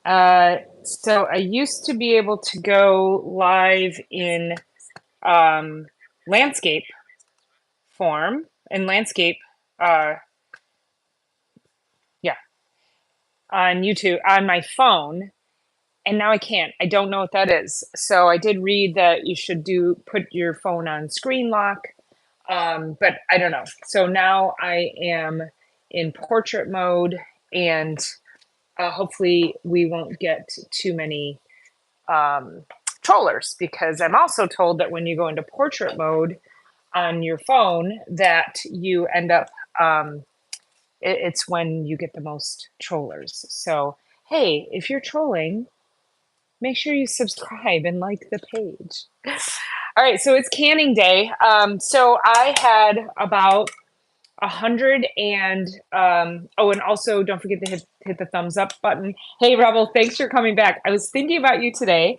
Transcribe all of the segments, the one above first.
So I used to be able to go live in um, landscape form in landscape, uh, yeah, on YouTube on my phone, and now I can't. I don't know what that is. So I did read that you should do put your phone on screen lock, but I don't know. So now I am in portrait mode, and hopefully we won't get too many um, trollers because I'm also told that when you go into portrait mode on your phone, that you end up it's when you get the most trollers. So hey, if you're trolling, make sure you subscribe and like the page. All right, so it's canning day. So I had about 100 and oh, and also don't forget to hit the thumbs up button. Hey Rebel, thanks for coming back. I was thinking about you today,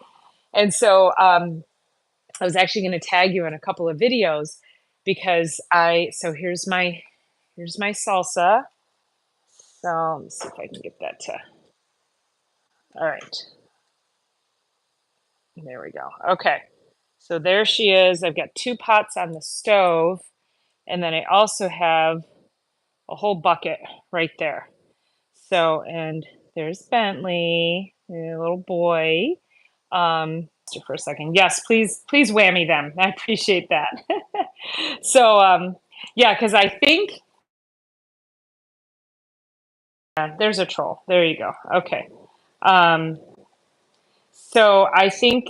and so I was actually going to tag you in a couple of videos because so here's my salsa. So let's see if I can get that to. All right, there we go. Okay, so there she is. I've got two pots on the stove, and then I also have a whole bucket right there. So, and there's Bentley, a little boy. For a second. Yes, please whammy them. I appreciate that. So, yeah, because I think there's a troll. There you go. Okay. Um, so I think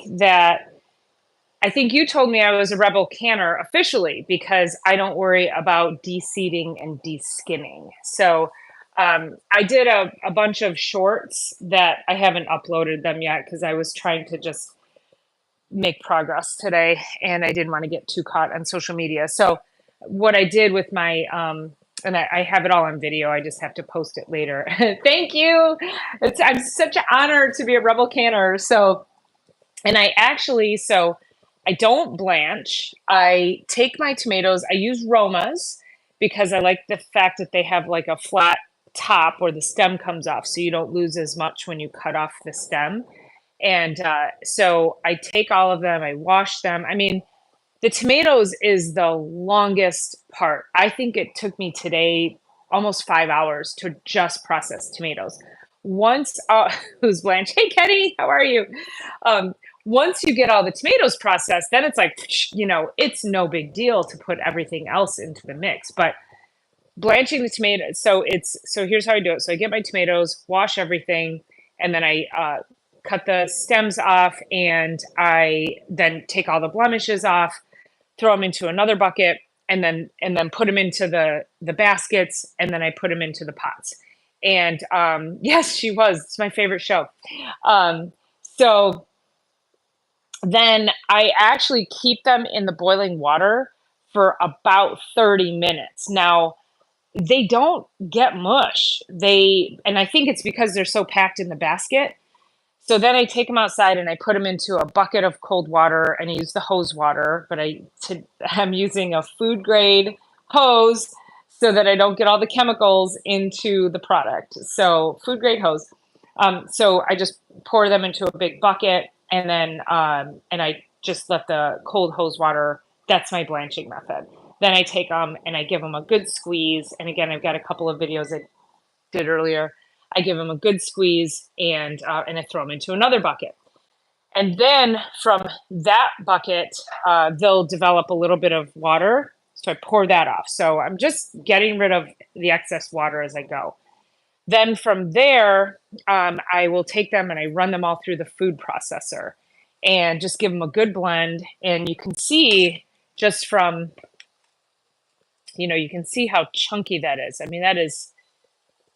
you told me I was a rebel canner officially because I don't worry about de-seeding and de-skinning. So I did a bunch of shorts that I haven't uploaded them yet because I was trying to just make progress today and I didn't want to get too caught on social media. So what I did with my and I have it all on video. I just have to post it later. Thank you. I'm such an honor to be a rebel canner. So and I don't blanch. I take my tomatoes. I use Romas because I like the fact that they have like a flat top where the stem comes off, so you don't lose as much when you cut off the stem. And so I take all of them, I wash them. I mean, the tomatoes is the longest part. I think it took me today almost 5 hours to just process tomatoes. Once, who's Blanche? Hey, Kenny, how are you? Um, Once you get all the tomatoes processed, then it's like, it's no big deal to put everything else into the mix. But blanching the tomatoes, so here's how I do it. So I get my tomatoes, wash everything, and then I cut the stems off, and I then take all the blemishes off, throw them into another bucket, and then put them into the baskets, and then I put them into the pots. And yes, she was. It's my favorite show. So then I actually keep them in the boiling water for about 30 minutes. Now, they don't get mush. And I think it's because they're so packed in the basket. So then I take them outside and I put them into a bucket of cold water and I use the hose water, but I'm using a food grade hose so that I don't get all the chemicals into the product. So food grade hose. So I just pour them into a big bucket and then and I just let the cold hose water. That's my blanching method. Then I take them and I give them a good squeeze. And again, I've got a couple of videos I did earlier. I give them a good squeeze and I throw them into another bucket. And then from that bucket, they'll develop a little bit of water. So I pour that off. So I'm just getting rid of the excess water as I go. Then from there, I will take them and I run them all through the food processor and just give them a good blend. And you can see just from, you can see how chunky that is. I mean, it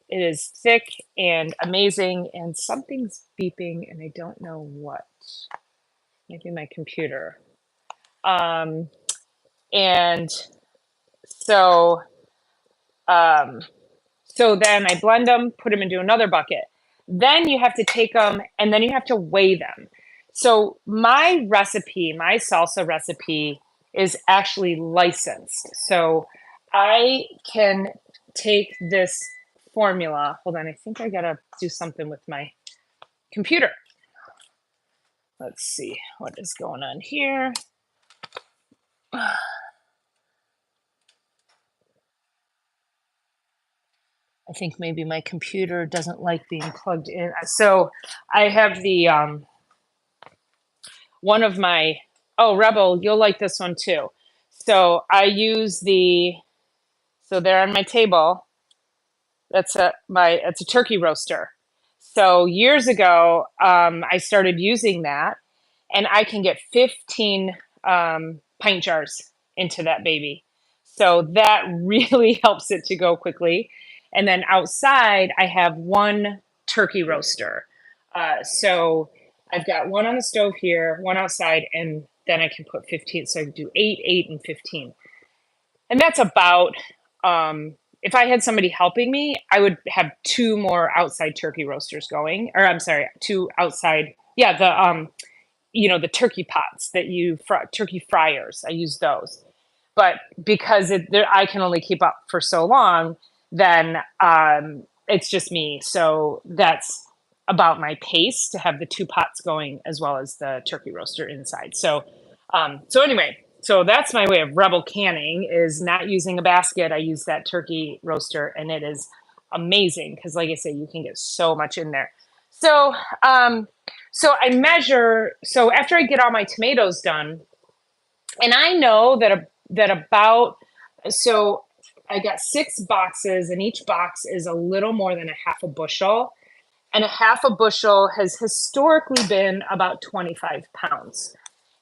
is thick and amazing. And something's beeping and I don't know what. Maybe my computer. Um, and so, um, so then I blend them, put them into another bucket. Then you have to take them and then you have to weigh them. So my recipe, my salsa recipe is actually licensed. So I can take this formula. Hold on, I think I gotta do something with my computer. Let's see what is going on here. I think maybe my computer doesn't like being plugged in. So I have the one of my, oh, Rebel, you'll like this one too. So I use so there on my table, it's a turkey roaster. So years ago, I started using that, and I can get 15 pint jars into that baby. So that really helps it to go quickly. And then outside, I have one turkey roaster. So I've got one on the stove here, one outside, and then I can put 15. So I can do 8, 8, and 15. And that's about, if I had somebody helping me, I would have two more outside turkey roasters going, or I'm sorry, two outside. Yeah, the turkey pots that turkey fryers. I use those, but because I can only keep up for so long, then it's just me. So that's about my pace to have the two pots going as well as the turkey roaster inside. So anyway, so that's my way of rebel canning is not using a basket. I use that turkey roaster, and it is amazing because, like I say, you can get so much in there. So, so I measure. So after I get all my tomatoes done, and I know that about so I got 6 boxes, and each box is a little more than a half a bushel, and a half a bushel has historically been about 25 pounds.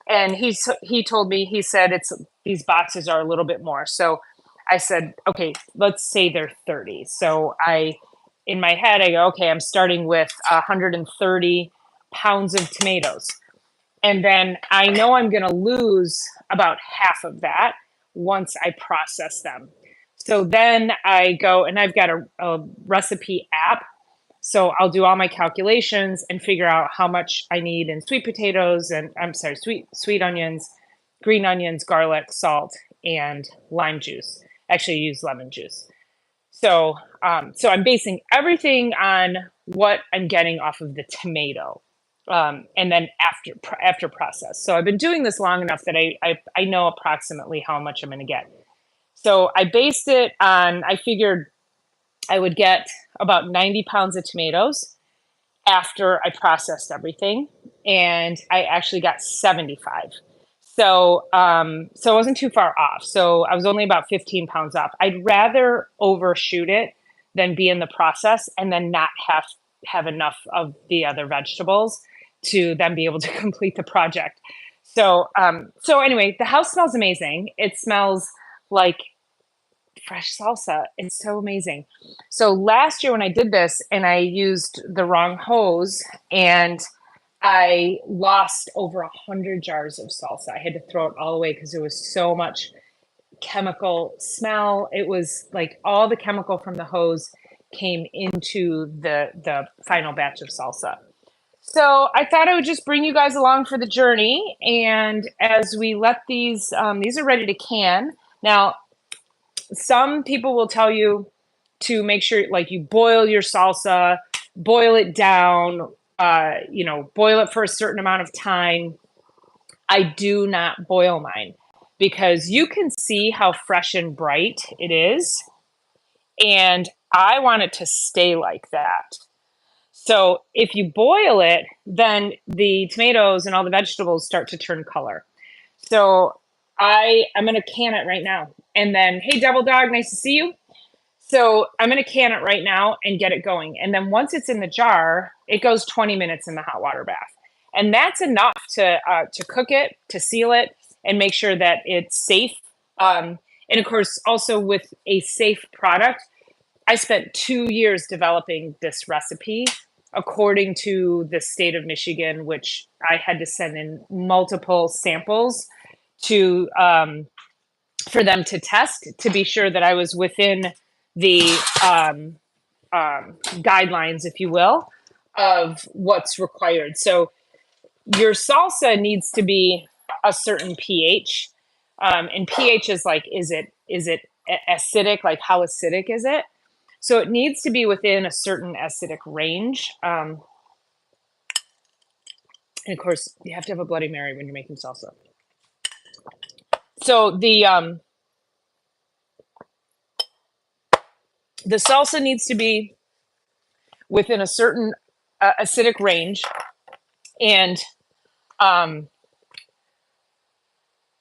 And he told me, he said it's these boxes are a little bit more. So I said, okay, let's say they're 30. So in my head, I go, okay, I'm starting with 130 pounds of tomatoes. And then I know I'm going to lose about half of that once I process them. So then I go, and I've got a recipe app, so I'll do all my calculations and figure out how much I need in sweet potatoes and I'm sorry, sweet onions, green onions, garlic, salt, and lime juice. Actually, I use lemon juice. So I'm basing everything on what I'm getting off of the tomato, and then after process. So I've been doing this long enough that I know approximately how much I'm going to get. So I based it on. I figured I would get about 90 pounds of tomatoes after I processed everything, and I actually got 75. So I wasn't too far off. So I was only about 15 pounds off. I'd rather overshoot it than be in the process and then not have enough of the other vegetables to then be able to complete the project. So anyway, the house smells amazing. It smells like fresh salsa. It's so amazing. So last year when I did this and I used the wrong hose and I lost over 100 jars of salsa. I had to throw it all away because there was so much chemical smell. It was like all the chemical from the hose came into the final batch of salsa. So I thought I would just bring you guys along for the journey. And as we let these are ready to can. Now, some people will tell you to make sure like you boil your salsa, boil it down, boil it for a certain amount of time. I do not boil mine because you can see how fresh and bright it is. And I want it to stay like that. So if you boil it, then the tomatoes and all the vegetables start to turn color. So I'm going to can it right now. And then, hey, Devil Dog, nice to see you. So I'm going to can it right now and get it going. And then once it's in the jar, it goes 20 minutes in the hot water bath. And that's enough to cook it, to seal it, and make sure that it's safe. And of course, also with a safe product, I spent 2 years developing this recipe according to the state of Michigan, which I had to send in multiple samples to for them to test to be sure that I was within the guidelines, if you will, of what's required. So your salsa needs to be a certain pH, and pH is like, is it acidic? Like how acidic is it? So it needs to be within a certain acidic range. And of course, you have to have a Bloody Mary when you're making salsa. So the salsa needs to be within a certain acidic range, and um,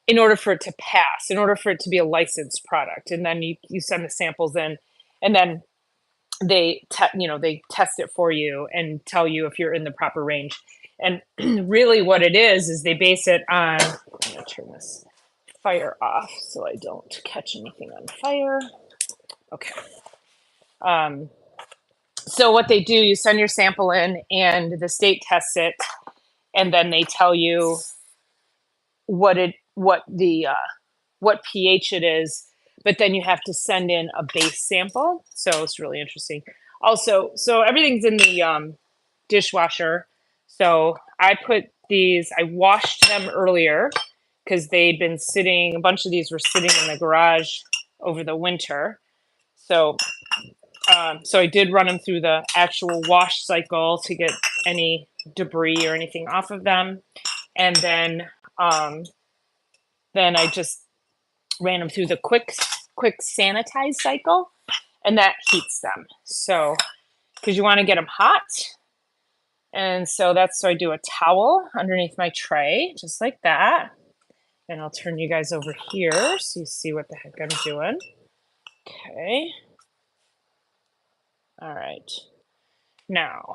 in order for it to pass, in order for it to be a licensed product, and then you send the samples in, and then they test it for you and tell you if you're in the proper range. And really, what it is they base it on. I'm gonna turn this fire off so I don't catch anything on fire. Okay. Um, so what they do, you send your sample in, and the state tests it, and then they tell you what pH it is, but then you have to send in a base sample. So it's really interesting. Also, so everything's in the dishwasher. So I washed them earlier because they'd been sitting, a bunch of these were sitting in the garage over the winter. So so I did run them through the actual wash cycle to get any debris or anything off of them. And then I just ran them through the quick sanitize cycle, and that heats them. So, because you want to get them hot. And so I do a towel underneath my tray, just like that. And I'll turn you guys over here so you see what the heck I'm doing. Okay. All right. Now,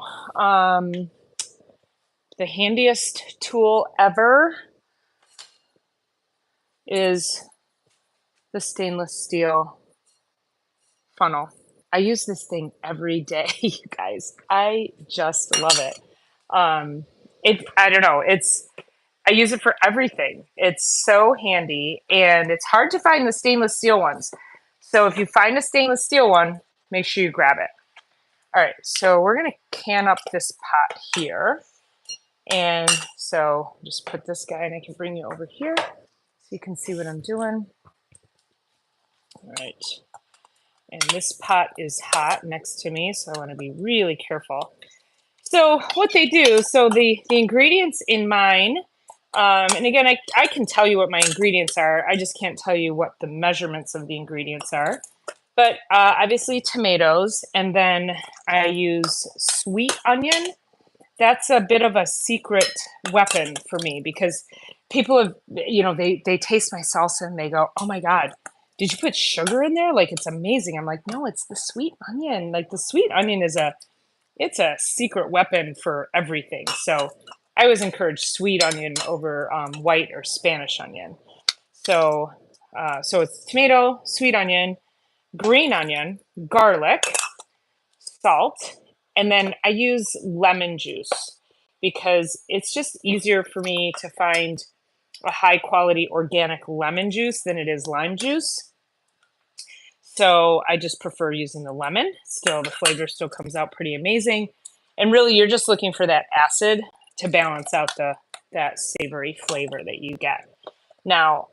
the handiest tool ever is the stainless steel funnel. I use this thing every day, you guys. I just love it. I don't know. I use it for everything. It's so handy, and it's hard to find the stainless steel ones. So if you find a stainless steel one, make sure you grab it. All right, so we're gonna can up this pot here. And so just put this guy, and I can bring you over here so you can see what I'm doing. All right. And this pot is hot next to me, so I want to be really careful. So what they do, so the ingredients in mine, and again, I can tell you what my ingredients are. I just can't tell you what the measurements of the ingredients are. But obviously tomatoes, and then I use sweet onion. That's a bit of a secret weapon for me because people have, they taste my salsa and they go, "Oh my God, did you put sugar in there? Like, it's amazing." I'm like, "No, it's the sweet onion. Like, the sweet onion it's a secret weapon for everything." So I always encourage sweet onion over white or Spanish onion. So it's tomato, sweet onion, green onion, garlic, salt, and then I use lemon juice because it's just easier for me to find a high quality organic lemon juice than it is lime juice. So I just prefer using the lemon. Still, the flavor still comes out pretty amazing. And really, you're just looking for that acid to balance out that savory flavor that you get. Now,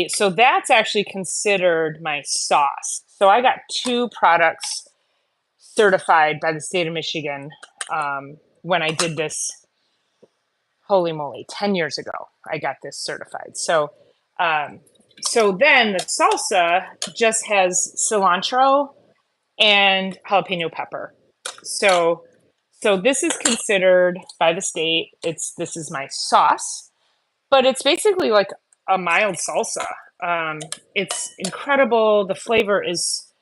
so that's actually considered my sauce. So I got 2 products certified by the state of Michigan when I did this. Holy moly, 10 years ago, I got this certified. So then the salsa just has cilantro and jalapeno pepper. So this is considered by the state, this is my sauce, but it's basically like a mild salsa. It's incredible. The flavor is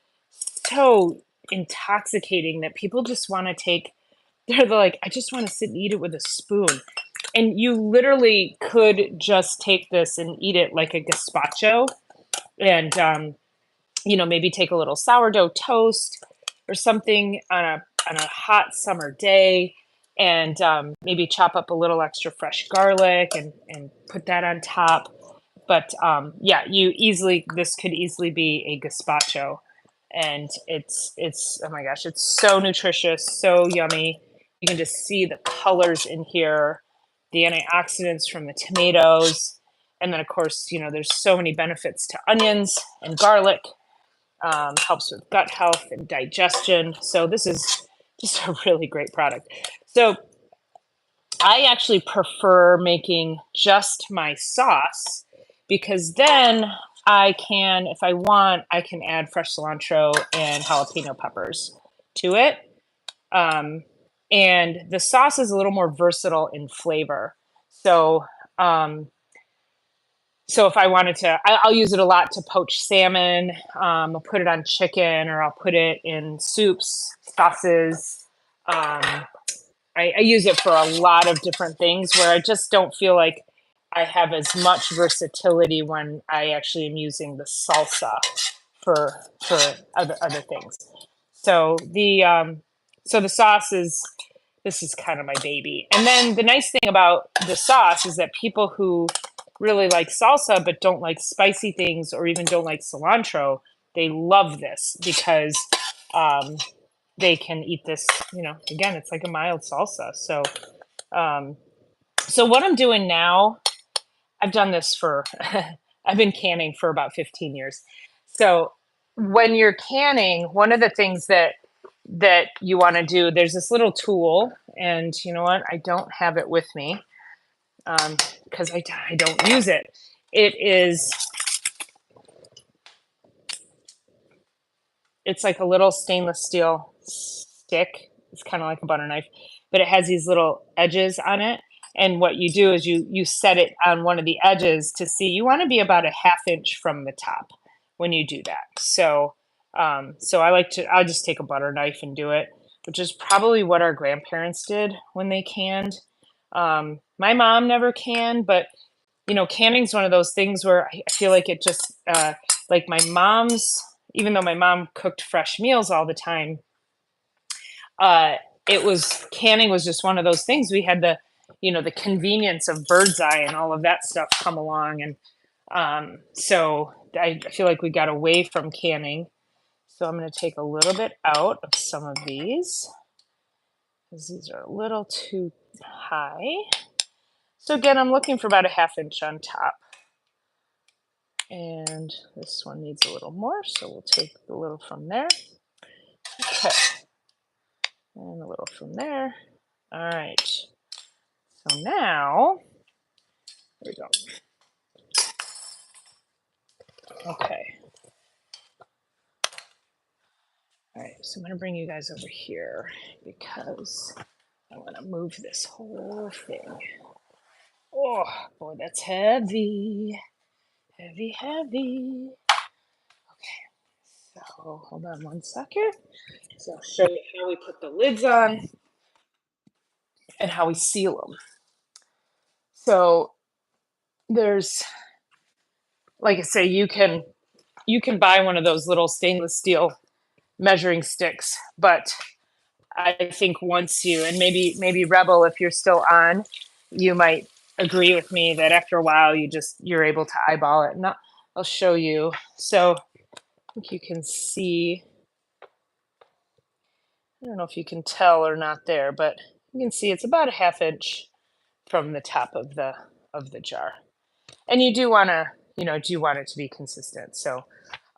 so intoxicating that people just want to take, they're like, "I just want to sit and eat it with a spoon." And you literally could just take this and eat it like a gazpacho, and maybe take a little sourdough toast or something on a hot summer day, and maybe chop up a little extra fresh garlic and put that on top. But this could easily be a gazpacho, and it's oh my gosh, it's so nutritious, so yummy. You can just see the colors in here, the antioxidants from the tomatoes. And then, of course, there's so many benefits to onions and garlic. Helps with gut health and digestion. So this is just a really great product. So I actually prefer making just my sauce because then I can, if I want, I can add fresh cilantro and jalapeno peppers to it. Um, and the sauce is a little more versatile in flavor. So, um, so if I wanted to, I'll use it a lot to poach salmon. I'll put it on chicken, or I'll put it in soups, sauces. Um, I use it for a lot of different things where I just don't feel like I have as much versatility when I actually am using the salsa for other things. So the sauce is, this is kind of my baby. And then the nice thing about the sauce is that people who really like salsa but don't like spicy things or even don't like cilantro, they love this because um, they can eat this, again, it's like a mild salsa. Um, so what I'm doing now, I've done this for, I've been canning for about 15 years. So when you're canning, one of the things that you want to do, there's this little tool, and you know what? I don't have it with me because I don't use it. It is, it's like a little stainless steel stick. It's kind of like a butter knife, but it has these little edges on it. And what you do is you set it on one of the edges to see. You want to be about a half inch from the top when you do that. So I'll just take a butter knife and do it, which is probably what our grandparents did when they canned. My mom never canned, but canning is one of those things where I feel like it just like my mom's, even though my mom cooked fresh meals all the time, uh, it was, canning was just one of those things. We had the convenience of bird's eye and all of that stuff come along. And so I feel like we got away from canning. So I'm going to take a little bit out of some of these because these are a little too high. So again, I'm looking for about a half inch on top. And this one needs a little more, so we'll take a little from there. Okay. And a little from there. All right. So now, here we go. Okay. All right, so I'm going to bring you guys over here because I want to move this whole thing. Oh, boy, that's heavy. Heavy, heavy. Okay, so hold on one second. So I'll show you how we put the lids on and how we seal them. So there's, like I say, you can buy one of those little stainless steel measuring sticks, but I think once you, and maybe Rebel, if you're still on, you might agree with me that after a while you're able to eyeball it. And I'll show you. So I think you can see, I don't know if you can tell or not there, but you can see it's about a half inch from the top of the jar. And you do want to, do want it to be consistent. So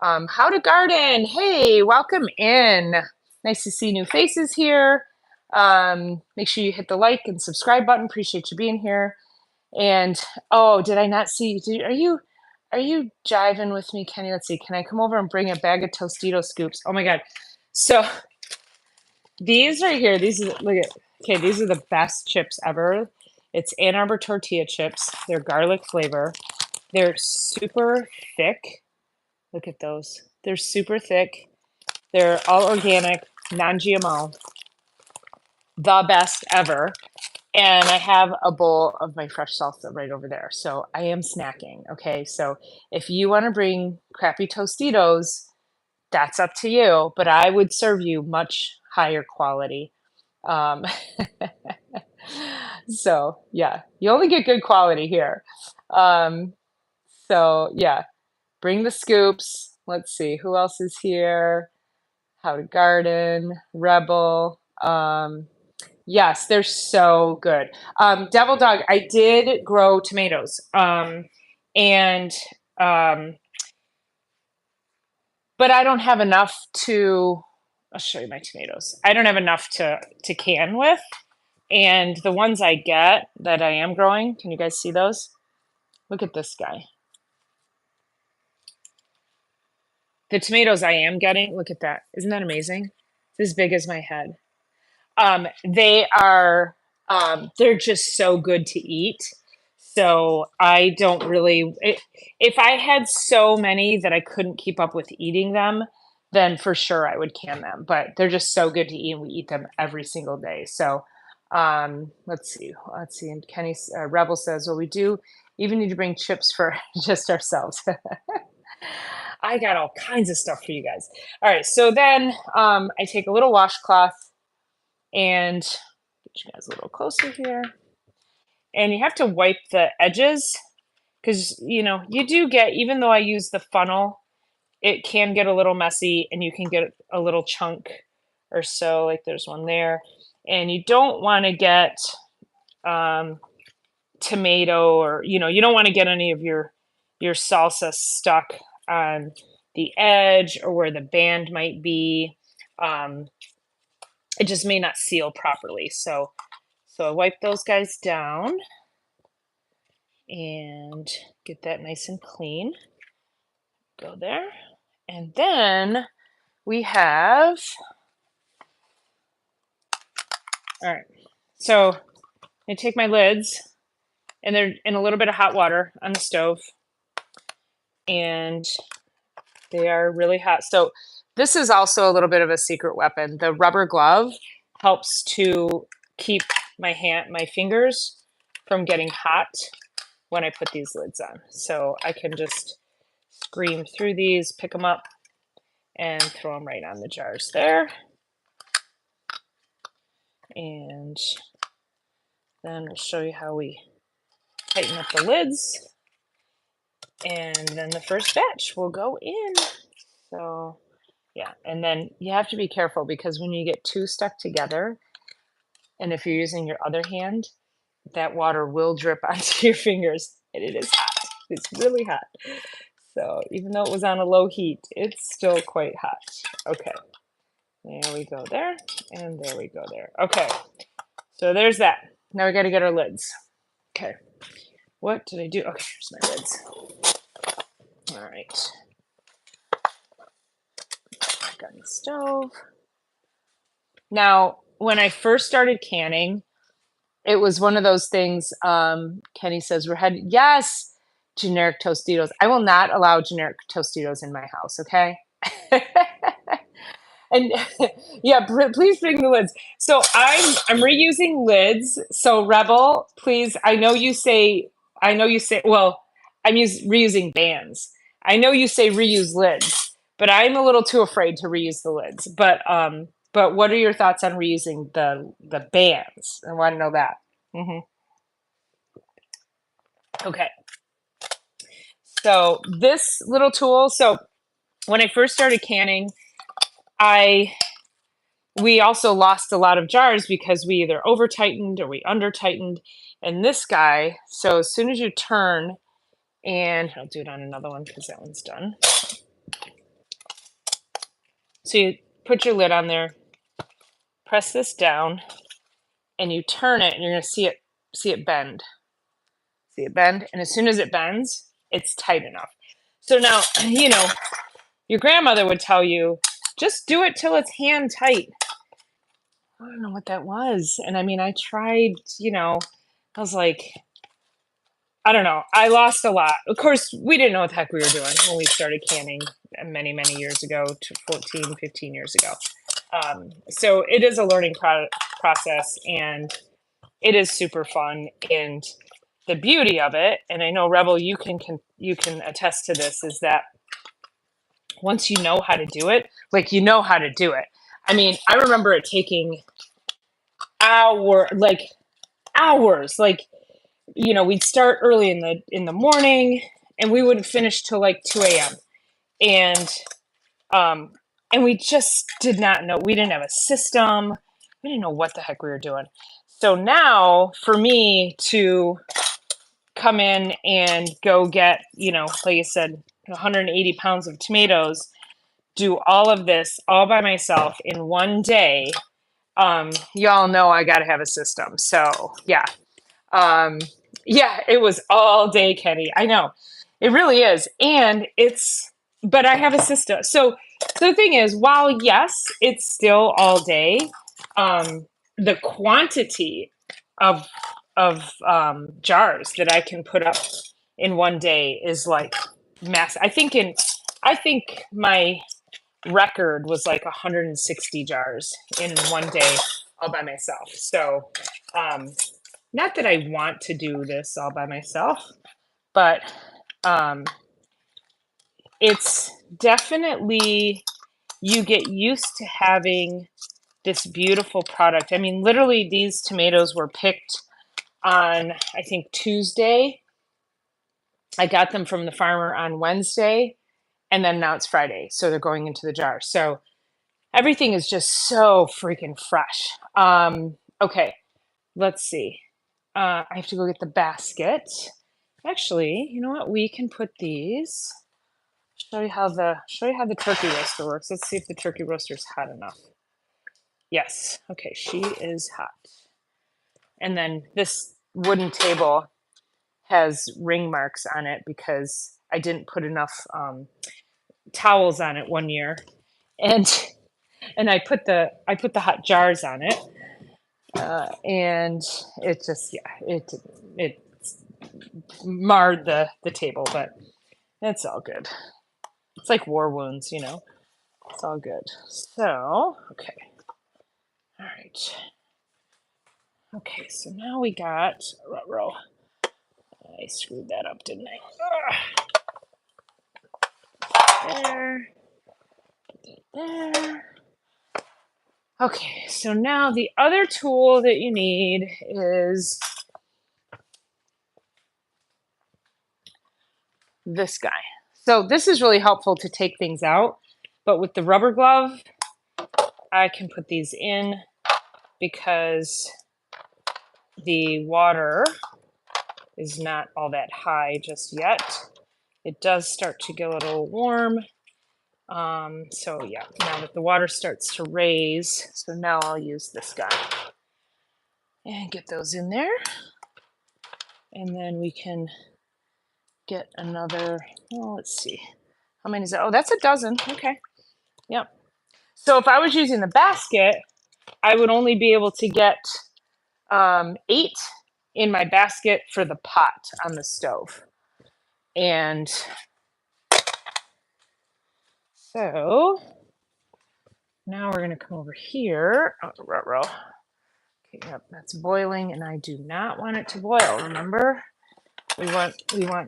how to garden. Hey, welcome in. Nice to see new faces here. Make sure you hit the like and subscribe button. Appreciate you being here. And oh, did I not see? Are you jiving with me, Kenny? Let's see. Can I come over and bring a bag of Tostito scoops? Oh my God. So these right here, look at, okay, these are the best chips ever. It's Ann Arbor tortilla chips. They're garlic flavor. They're super thick. Look at those. They're super thick. They're all organic, non-GMO, the best ever. And I have a bowl of my fresh salsa right over there. So I am snacking. Okay. So if you want to bring crappy Tostitos, that's up to you. But I would serve you much higher quality. Um, so yeah, you only get good quality here. Um, so yeah, bring the scoops. Let's see who else is here. How to Garden, Rebel. Yes, they're so good. Devil Dog, I did grow tomatoes. And but I don't have enough to, I'll show you my tomatoes. I don't have enough to can with. And the ones I get that I am growing, can you guys see those? Look at this guy. The tomatoes I am getting, look at that. Isn't that amazing? It's as big as my head. They are they're just so good to eat. So I don't really if I had so many that I couldn't keep up with eating them, then for sure I would can them. But they're just so good to eat and we eat them every single day. So let's see. Let's see. And Kenny Rebel says, well, we do even need to bring chips for just ourselves. I got all kinds of stuff for you guys. All right, so then I take a little washcloth and get you guys a little closer here. And you have to wipe the edges because, you know, you do get, even though I use the funnel, it can get a little messy and you can get a little chunk or so, like there's one there. And you don't want to get tomato or, you know, you don't want to get any of your salsa stuck on the edge or where the band might be. It just may not seal properly. So I wipe those guys down and get that nice and clean. Go there. And then we have, all right, so I take my lids and they're in a little bit of hot water on the stove and they are really hot. So this is also a little bit of a secret weapon. The rubber glove helps to keep my fingers from getting hot when I put these lids on. So I can just scream through these, pick them up, and throw them right on the jars there. And then we'll show you how we tighten up the lids. And then the first batch will go in. So yeah, and then you have to be careful because when you get two stuck together, and if you're using your other hand, that water will drip onto your fingers, and it is hot. It's really hot. So even though it was on a low heat, it's still quite hot. Okay, there we go there, and there we go there. Okay, so there's that. Now we got to get our lids. Okay, what did I do? Okay, here's my lids. All right. Back on the stove. Now, when I first started canning, it was one of those things. Kenny says we're headed. Yes, generic Tostitos. I will not allow generic Tostitos in my house. Okay. And yeah, please bring the lids. So I'm reusing lids. So Rebel, please. I know you say. Well, I'm reusing bands. I know you say reuse lids, but I'm a little too afraid to reuse the lids. But what are your thoughts on reusing the bands? I want to know that. Mm-hmm. Okay. So this little tool. So when I first started canning, we also lost a lot of jars because we either over tightened or we under tightened. And this guy, so as soon as you turn, and I'll do it on another one because that one's done. So you put your lid on there, press this down, and you turn it, and you're going to see it bend. See it bend? And as soon as it bends, it's tight enough. So now, you know, your grandmother would tell you, just do it till it's hand tight. I don't know what that was. And I mean, I tried, you know, I was like, I don't know. I lost a lot. Of course, we didn't know what the heck we were doing when we started canning many, many years ago, 14, 15 years ago. So it is a learning process and it is super fun. And the beauty of it, and I know Rebel, you can attest to this, is that once you know how to do it, like you know how to do it. I mean, I remember it taking hours, like, you know, we'd start early in the morning and we wouldn't finish till like 2 a.m. And we just did not know. We didn't have a system. We didn't know what the heck we were doing. So now for me to come in and go get, you know, like I said, 180 pounds of tomatoes, do all of this all by myself in one day, Y'all know I got to have a system. So yeah. Um, yeah, it was all day, Kenny. I know. It really is. And but I have a system. So the thing is, while yes, it's still all day, um, the quantity of jars that I can put up in one day is like mass. I think my record was like 160 jars in one day all by myself. So, um, not that I want to do this all by myself, but um, it's definitely, you get used to having this beautiful product. I mean, literally, these tomatoes were picked on, I think, Tuesday. I got them from the farmer on Wednesday, and then now it's Friday. So they're going into the jar. So everything is just so freaking fresh. Okay, let's see. I have to go get the basket. Actually, you know what? We can put these. Show you how the turkey roaster works. Let's see if the turkey roaster is hot enough. Yes. Okay, she is hot. And then this wooden table has ring marks on it because I didn't put enough towels on it one year, and I put the hot jars on it, and it just it marred the table, but it's all good. It's like war wounds, you know. It's all good. So, okay. All right. Okay, so now we got row. I screwed that up, didn't I? There. There. Okay, so now the other tool that you need is this guy. So this is really helpful to take things out, but with the rubber glove, I can put these in because the water is not all that high just yet. It does start to get a little warm. So yeah, now that the water starts to raise, so now I'll use this guy and get those in there. And then we can get another, well, let's see. How many is that? Oh, that's a dozen. Okay. Yep. So if I was using the basket, I would only be able to get 8 in my basket for the pot on the stove. And so now we're going to come over here. Oh, row. Okay, yep, that's boiling, and I do not want it to boil. Remember, we want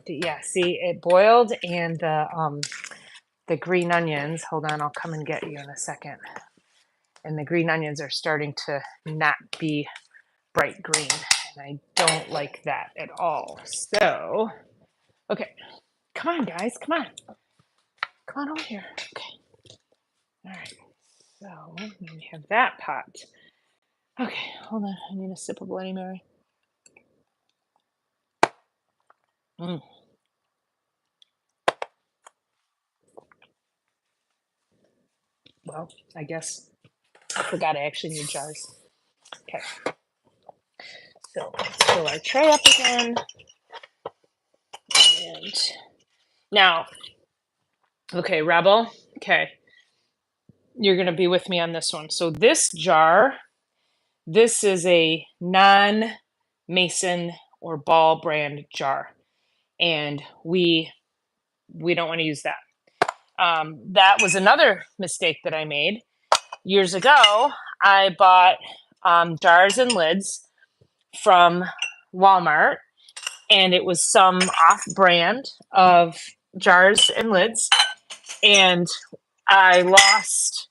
the, yeah. See, it boiled, and the green onions. Hold on, I'll come and get you in a second. And the green onions are starting to not be bright green, and I don't like that at all. So, okay, come on, guys, come on over here. Okay, all right. So we have that pot. Okay, hold on. I need a sip of Bloody Mary. Well, I guess I forgot I actually need jars. Okay. So let's fill our tray up again. And now, okay, Rebel. Okay. You're going to be with me on this one. So this jar, this is a non-Mason or Ball brand jar. And we don't want to use that. That was another mistake that I made. Years ago, I bought jars and lids from Walmart, and it was some off-brand of jars and lids, and I lost,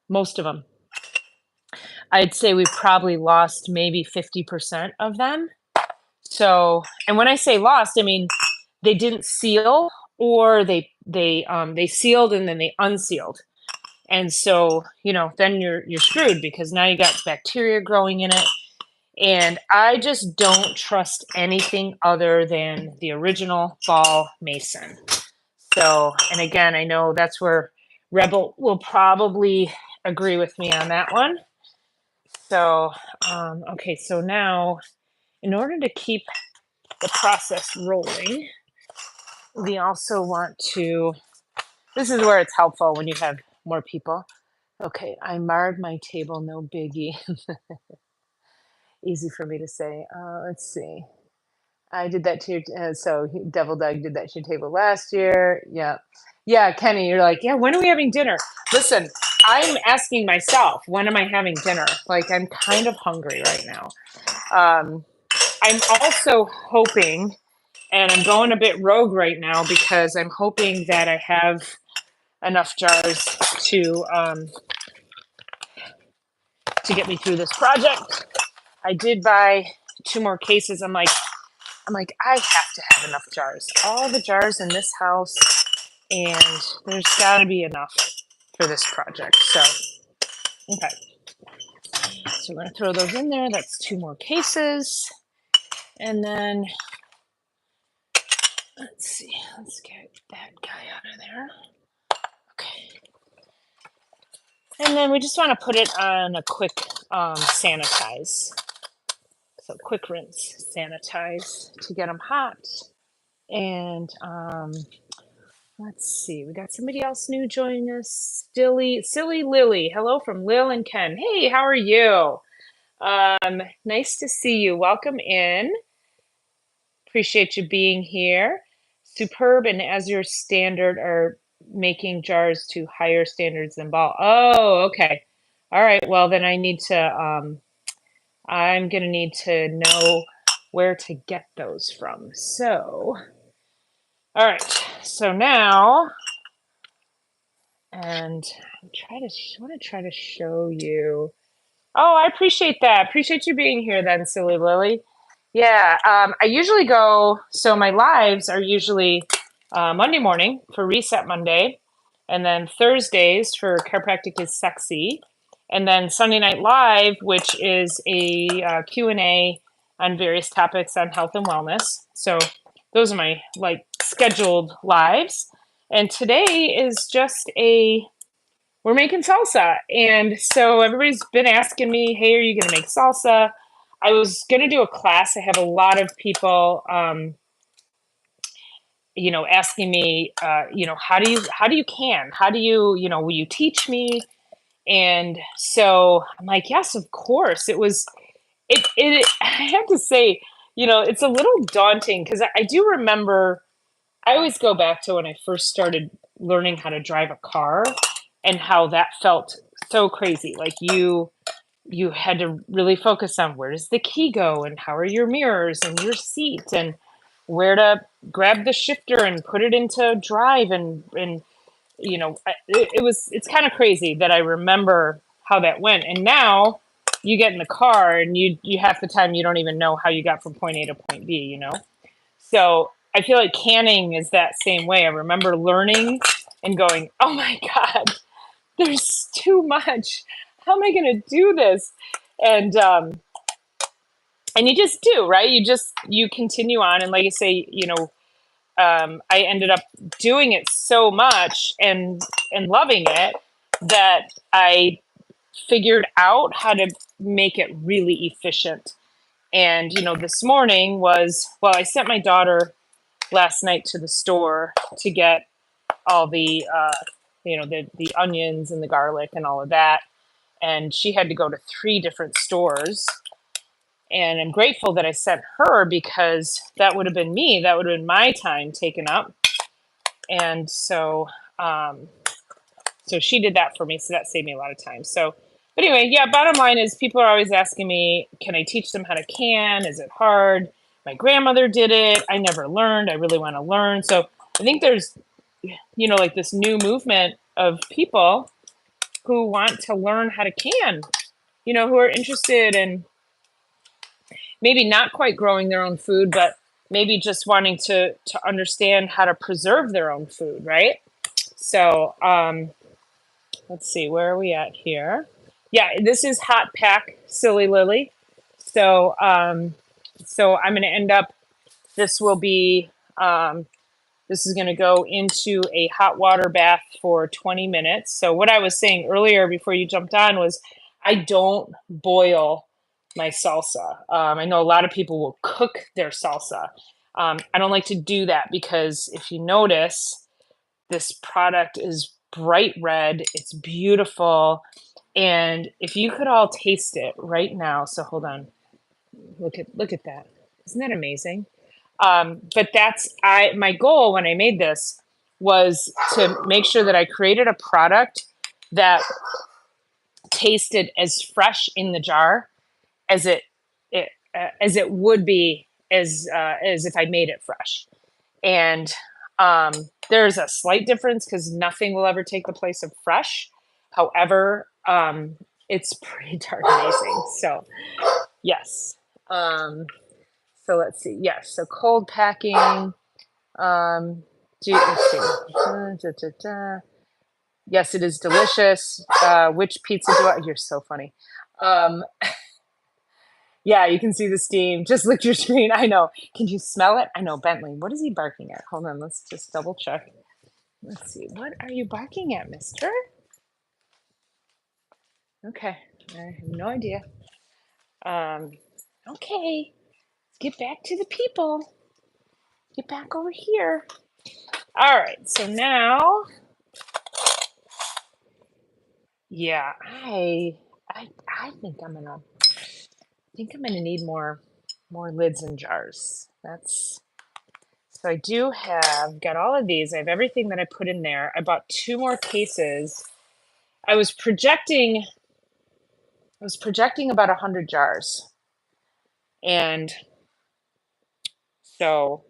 most of them. I'd say we probably lost maybe 50% of them. So, and when I say lost, I mean they didn't seal, or they sealed and then they unsealed. And so, then you're screwed, because now you got bacteria growing in it. And I just don't trust anything other than the original Ball Mason. So, and again, I know that's where Rebel will probably agree with me on that one. So, okay, so now in order to keep the process rolling, we also want to, this is where it's helpful when you have more people. Okay, I marred my table, no biggie. Easy for me to say. Let's see. I did that to your, Devil Dog did that to your table last year. Yeah. Yeah, Kenny, you're like, yeah, when are we having dinner? Listen, I'm asking myself, when am I having dinner? Like, I'm kind of hungry right now. Um, I'm also hoping, and I'm going a bit rogue right now because I'm hoping that I have enough jars to get me through this project. I did buy 2 more cases. I'm like, I have to have enough jars. All the jars in this house, and there's got to be enough for this project. So, okay. So we're going to throw those in there. That's 2 more cases. And then, let's see. Let's get that guy out of there. Okay. And then we just want to put it on a quick sanitize. So quick rinse, sanitize to get them hot. And let's see, we got somebody else new joining us. Silly Lily. Hello from Lil and Ken. Hey, how are you? Nice to see you. Welcome in. Appreciate you being here. Superb and as your standard are making jars to higher standards than ball. Oh, okay. All right. Well, then I'm gonna need to know where to get those from. So, all right. So now, and I want to try to show you. Oh, I appreciate that. Appreciate you being here then, Silly Lily. Yeah, I usually go, so my lives are usually Monday morning for Reset Monday, and then Thursdays for Chiropractic is Sexy, and then Sunday Night Live, which is a Q&A on various topics on health and wellness. So those are my like scheduled lives. And today is just we're making salsa. And so everybody's been asking me, hey, are you going to make salsa? I was going to do a class. I have a lot of people, asking me, how do you can? How do you, will you teach me? And so I'm like, yes, of course. I have to say, it's a little daunting because I do remember, I always go back to when I first started learning how to drive a car and how that felt so crazy. Like you had to really focus on where does the key go and how are your mirrors and your seat and where to grab the shifter and put it into drive and it's kind of crazy that I remember how that went. And now you get in the car and you half the time you don't even know how you got from point A to point B. So I feel like canning is that same way. I remember learning and going, oh my God, there's too much. How am I going to do this? And you just do, right? You continue on. And like you say, I ended up doing it so much and loving it that I figured out how to make it really efficient. And, this morning I sent my daughter last night to the store to get all the onions and the garlic and all of that. And she had to go to 3 different stores. And I'm grateful that I sent her because that would have been me. That would have been my time taken up. And so she did that for me. So that saved me a lot of time. So, but anyway, yeah, bottom line is people are always asking me, can I teach them how to can? Is it hard? My grandmother did it. I never learned. I really want to learn. So I think there's, like this new movement of people who want to learn how to can, who are interested in maybe not quite growing their own food, but maybe just wanting to understand how to preserve their own food, right? So let's see, where are we at here? Yeah, this is hot pack, Silly Lily. So so I'm going to end up. This will be This is going to go into a hot water bath for 20 minutes. So what I was saying earlier before you jumped on was I don't boil my salsa. I know a lot of people will cook their salsa. I don't like to do that because if you notice, this product is bright red. It's beautiful. And if you could all taste it right now, so hold on. Look at that. Isn't that amazing? But that's my goal when I made this was to make sure that I created a product that tasted as fresh in the jar as it as it would be as if I made it fresh. And um, there's a slight difference because nothing will ever take the place of fresh. However, it's pretty darn amazing. So yes. Um, so let's see. Yes. So cold packing. Let's see. Da, da, da. Yes, it is delicious. Which pizza do I? You're so funny. Um, yeah, you can see the steam. Just lick your screen. I know. Can you smell it? I know. Bentley, what is he barking at? Hold on. Let's just double check. Let's see. What are you barking at, mister? Okay. I have no idea. Um, okay. Let's get back to the people. Get back over here. All right. So now, yeah, I think I'm gonna need more lids and jars. That's so I do have got all of these. I have everything that I put in there. I bought two more cases. I was projecting about 100 jars. And so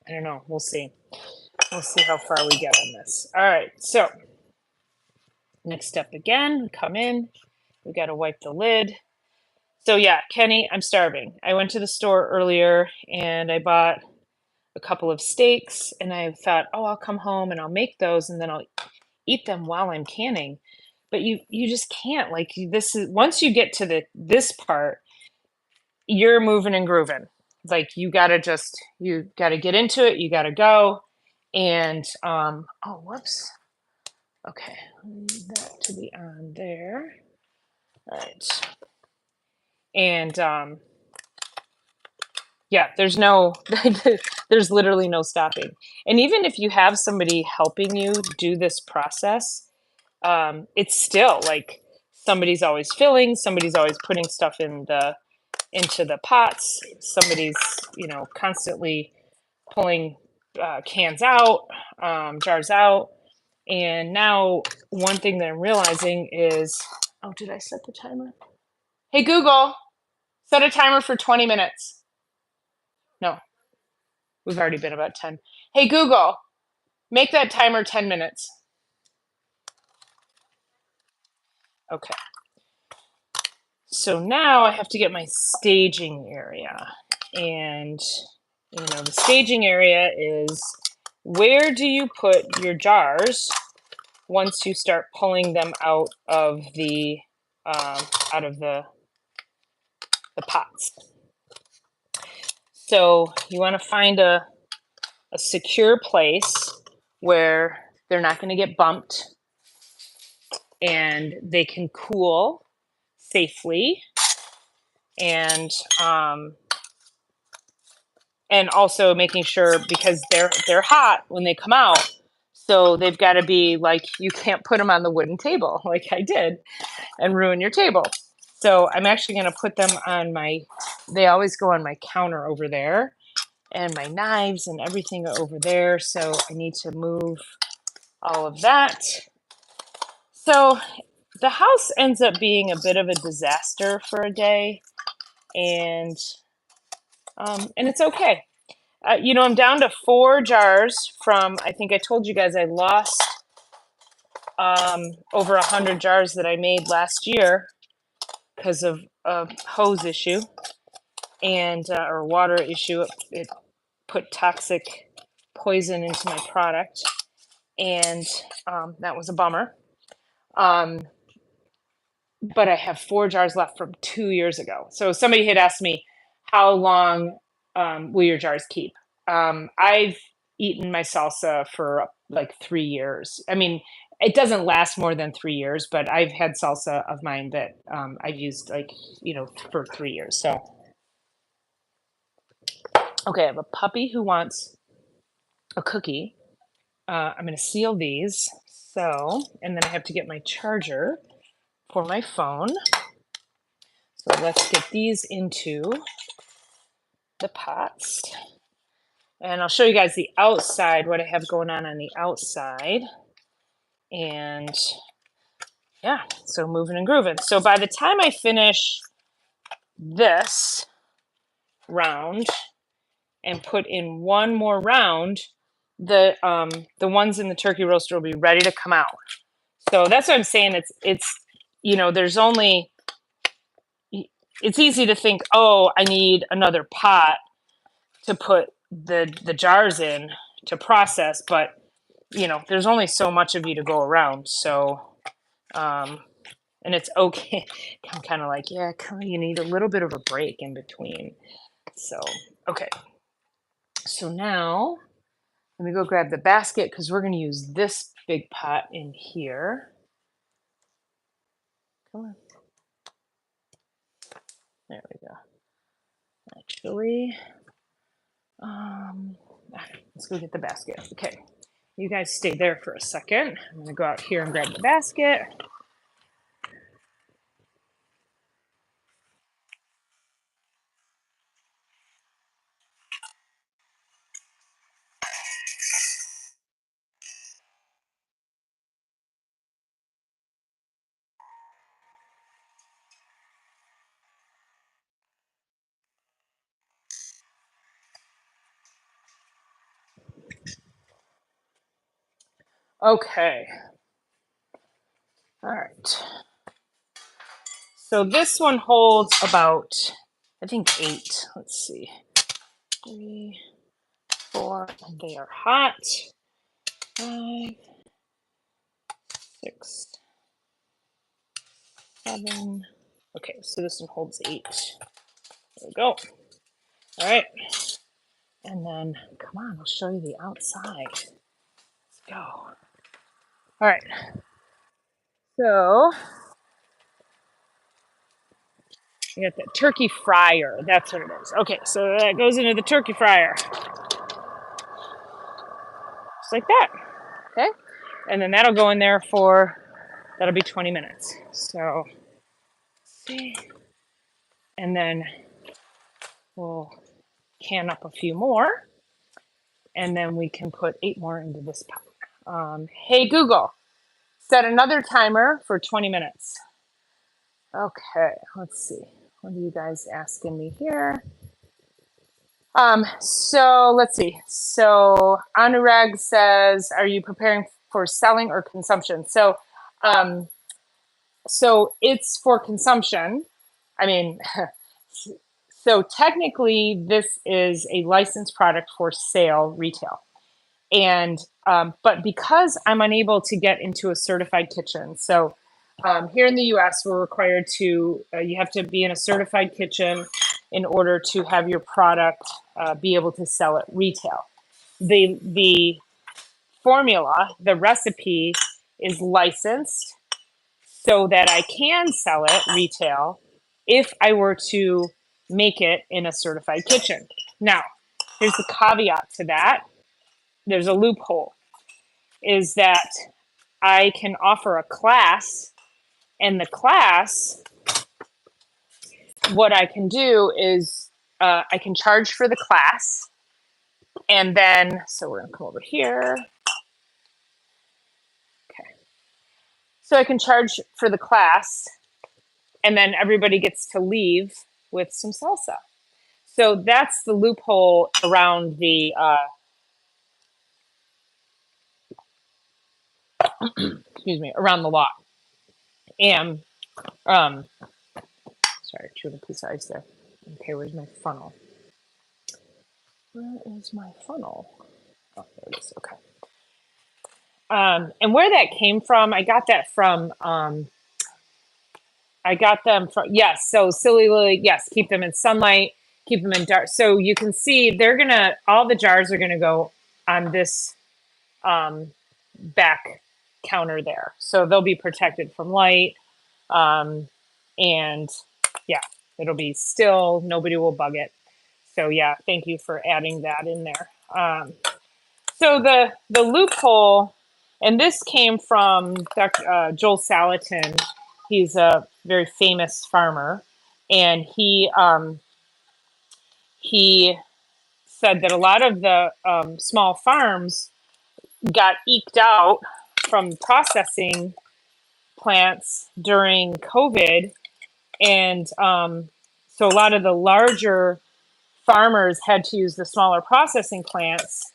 I don't know. We'll see. We'll see how far we get on this. All right. So next step again, we come in. We got to wipe the lid. So yeah, Kenny, I'm starving. I went to the store earlier and I bought a couple of steaks and I thought, oh, I'll come home and I'll make those and then I'll eat them while I'm canning. But you just can't. Like this is once you get to this part, you're moving and grooving. Like you gotta get into it, you gotta go. And oh whoops. Okay, I need that to be on there. All right. And yeah, there's literally no stopping. And even if you have somebody helping you do this process, it's still like somebody's always filling, somebody's always putting stuff into the pots, somebody's constantly pulling cans out, jars out. And now one thing that I'm realizing is, oh, did I set the timer? Hey Google, set a timer for 20 minutes. No, we've already been about 10. Hey Google, make that timer 10 minutes. Okay. So now I have to get my staging area. And, the staging area is where do you put your jars once you start pulling them out of the the pots. So you want to find a secure place where they're not going to get bumped and they can cool safely and also making sure because they're hot when they come out, so they've got to be like you can't put them on the wooden table like I did and ruin your table. So I'm actually going to put them on they always go on my counter over there, and my knives and everything are over there. So I need to move all of that. So the house ends up being a bit of a disaster for a day, and it's okay. I'm down to 4 jars from, I think I told you guys I lost over 100 jars that I made last year because of a hose issue and or water issue. It put toxic poison into my product, and that was a bummer. But I have 4 jars left from 2 years ago. So somebody had asked me, how long will your jars keep? I've eaten my salsa for like 3 years. I mean, it doesn't last more than 3 years, but I've had salsa of mine that I've used like, for 3 years. So, okay, I have a puppy who wants a cookie. I'm going to seal these. So, and then I have to get my charger for my phone. So let's get these into the pots. And I'll show you guys the outside, what I have going on the outside. And yeah, so moving and grooving. So by the time I finish this round and put in one more round, the ones in the turkey roaster will be ready to come out. So that's what I'm saying. It's there's only, it's easy to think, oh, I need another pot to put the jars in to process, but there's only so much of you to go around. So and it's okay. I'm kind of like, yeah, you need a little bit of a break in between. So okay, so now let me go grab the basket because we're going to use this big pot in here. Come on. There we go. Actually, let's go get the basket. Okay, you guys stay there for a second. I'm going to go out here and grab the basket. Okay. All right. So this one holds about, I think 8. Let's see. 3, 4, and they are hot. 5, 6, 7. Okay, so this one holds 8. There we go. All right. And then, come on, I'll show you the outside. Let's go. All right. So, you got the turkey fryer. That's what it is. Okay, so that goes into the turkey fryer. Just like that. Okay. And then that'll go in there that'll be 20 minutes. So, see. And then we'll can up a few more. And then we can put 8 more into this pot. Hey, Google, set another timer for 20 minutes. Okay, let's see. What are you guys asking me here? So let's see. So Anurag says, are you preparing for selling or consumption? So it's for consumption. I mean, so technically this is a licensed product for sale retail. And but because I'm unable to get into a certified kitchen, so here in the U.S. we're required to you have to be in a certified kitchen in order to have your product be able to sell it retail. The formula, the recipe is licensed so that I can sell it retail if I were to make it in a certified kitchen. Now, here's the caveat to that. There's a loophole, is that I can offer a class, and the class, what I can do is I can charge for the class, and then, so we're gonna come over here. Okay. So I can charge for the class, and then everybody gets to leave with some salsa. So that's the loophole around the, excuse me, around the law. And, sorry, chewing a piece of ice there. Okay, where's my funnel? Where is my funnel? Oh, there it is. Okay. And where that came from, I got that from, yes. So Silly Lily, yes, keep them in sunlight, keep them in dark. So you can see all the jars are going to go on this um, back counter there. So they'll be protected from light. Um, and yeah, it'll be still, nobody will bug it. So yeah, thank you for adding that in there. So the loophole, and this came from Dr. Joel Salatin. He's a very famous farmer, and he said that a lot of the small farms got eked out from processing plants during COVID, and so a lot of the larger farmers had to use the smaller processing plants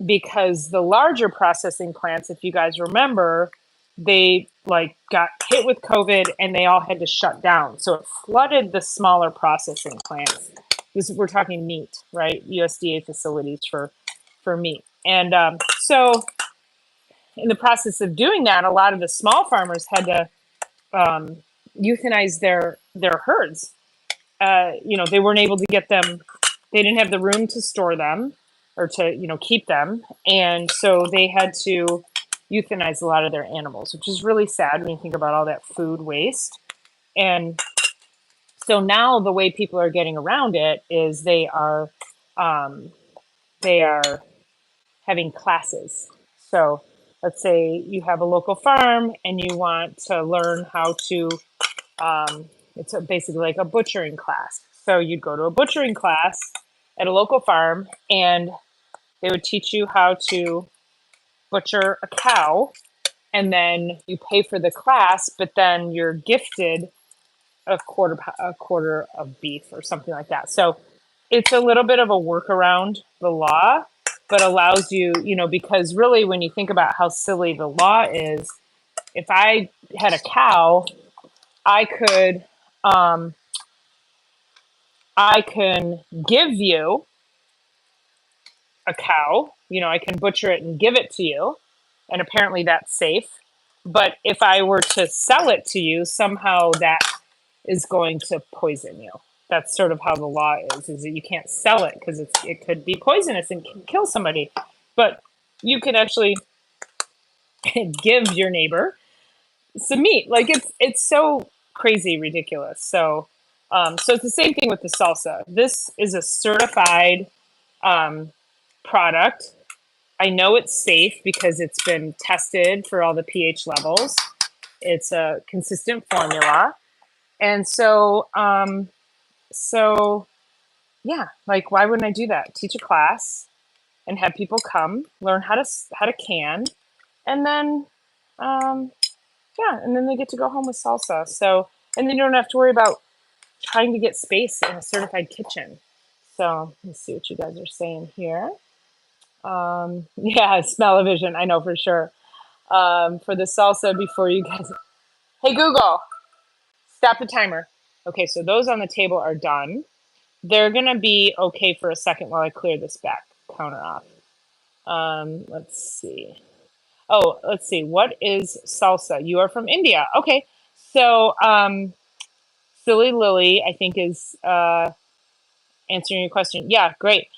because the larger processing plants, if you guys remember, they like got hit with COVID and they all had to shut down. So it flooded the smaller processing plants. We're talking meat, right? USDA facilities for meat. And so in the process of doing that, a lot of the small farmers had to euthanize their herds. They weren't able to get them. They didn't have the room to store them or to keep them, and so they had to euthanize a lot of their animals, which is really sad when you think about all that food waste. And so now the way people are getting around it is they are having classes. So let's say you have a local farm and you want to learn how to it's basically like a butchering class. So you'd go to a butchering class at a local farm and they would teach you how to butcher a cow, and then you pay for the class, but then you're gifted a quarter of beef or something like that. So it's a little bit of a workaround the law, but allows you, because really when you think about how silly the law is, if I had a cow, I could I can give you a cow, I can butcher it and give it to you, and apparently that's safe. But if I were to sell it to you, somehow that is going to poison you. That's sort of how the law is that you can't sell it because it could be poisonous and can kill somebody. But you can actually give your neighbor some meat. Like it's so crazy ridiculous. So it's the same thing with the salsa. This is a certified product. I know it's safe because it's been tested for all the pH levels. It's a consistent formula. And so yeah, like why wouldn't I do that? Teach a class and have people come learn how to can, and then yeah, and then they get to go home with salsa. So and then you don't have to worry about trying to get space in a certified kitchen. So let's see what you guys are saying here. Yeah, smell-o-vision. I know for sure. For the salsa before you guys. Hey, Google, stop the timer. Okay, so those on the table are done. They're going to be okay for a second while I clear this back counter off. Let's see. Oh, let's see. What is salsa? You are from India. Okay. So, Silly Lily, I think, is answering your question. Yeah, great.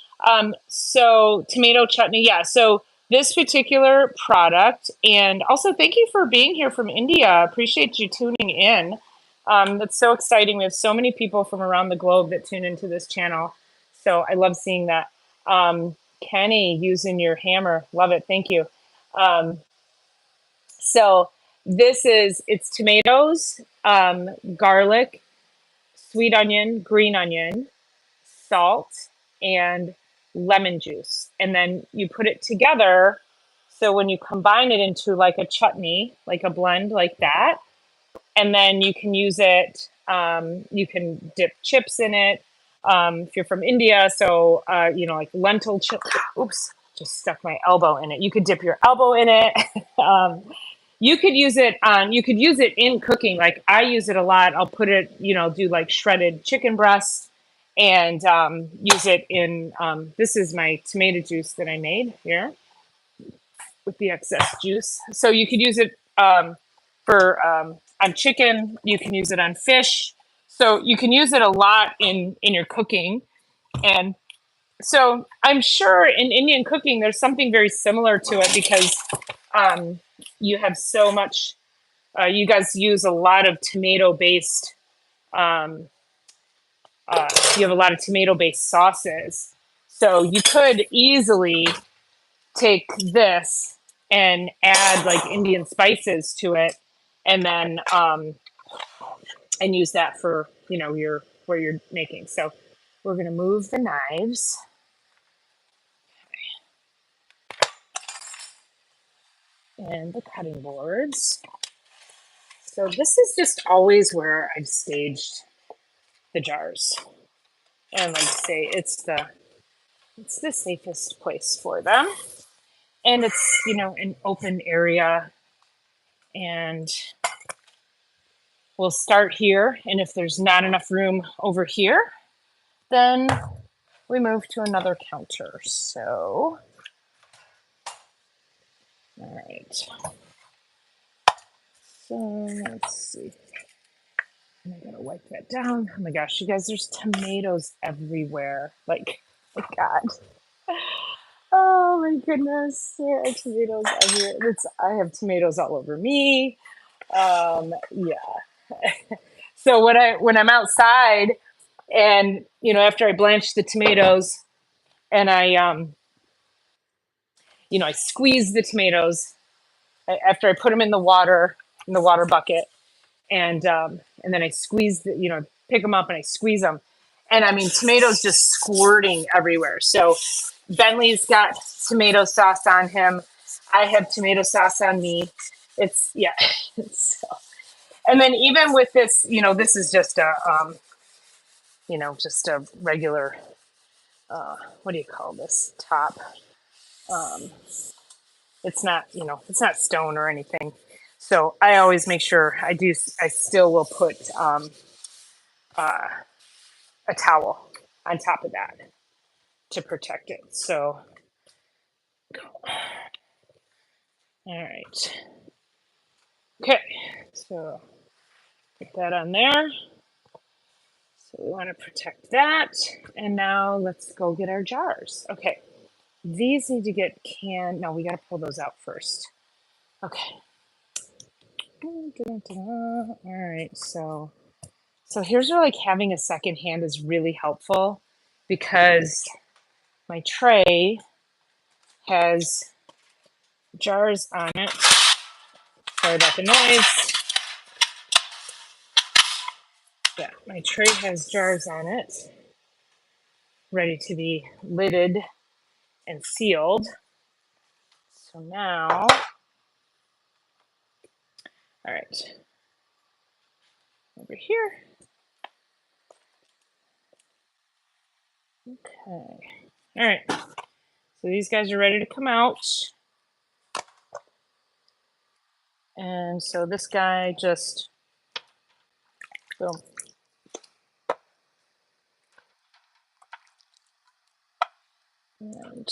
So tomato chutney. Yeah. So this particular product, and also thank you for being here from India. Appreciate you tuning in. That's so exciting. We have so many people from around the globe that tune into this channel. So I love seeing that. Kenny, using your hammer. Love it. Thank you. So it's tomatoes, garlic, sweet onion, green onion, salt, and lemon juice. And then you put it together. So when you combine it into like a chutney, like a blend like that, and then you can use it, you can dip chips in it. If you're from India, so, like lentil chips. Oops, just stuck my elbow in it. You could dip your elbow in it. You could use it in cooking. Like I use it a lot. I'll put it, do like shredded chicken breast and use it in, this is my tomato juice that I made here with the excess juice. So you could use it for on chicken. You can use it on fish. So you can use it a lot in your cooking. And So I'm sure in Indian cooking, there's something very similar to it because you have so much. You guys use a lot of tomato-based. Um, you have a lot of tomato-based sauces, so you could easily take this and add like Indian spices to it, and then and use that for your where you're making. So we're gonna move the knives and the cutting boards. So this is just always where I've staged the jars, and like I say, it's the safest place for them, and it's an open area, and we'll start here, and if there's not enough room over here, then we move to another counter. So, all right. So let's see. I gotta wipe that down. Oh my gosh, you guys, there's tomatoes everywhere. Like, my God. Oh my goodness, there are tomatoes everywhere. I have tomatoes all over me. Yeah. So when I'm outside, and after I blanch the tomatoes, and I squeeze the tomatoes after I put them in the water bucket, and then I squeeze pick them up and I squeeze them, and I mean tomatoes just squirting everywhere. So Bentley's got tomato sauce on him. I have tomato sauce on me. It's yeah. So, and then even with this, this is just just a regular. What do you call this top? Um, it's not stone or anything. So I always make sure I still will put uh, a towel on top of that to protect it. So, all right. Okay. So put that on there. So we want to protect that. And now let's go get our jars. Okay. These need to get canned. No, we got to pull those out first. Okay. All right. So here's where like having a second hand is really helpful because my tray has jars on it. Sorry about the noise. Yeah, my tray has jars on it, ready to be lidded and sealed. So now, all right, over here. Okay. All right. So these guys are ready to come out. And so this guy just, boom. And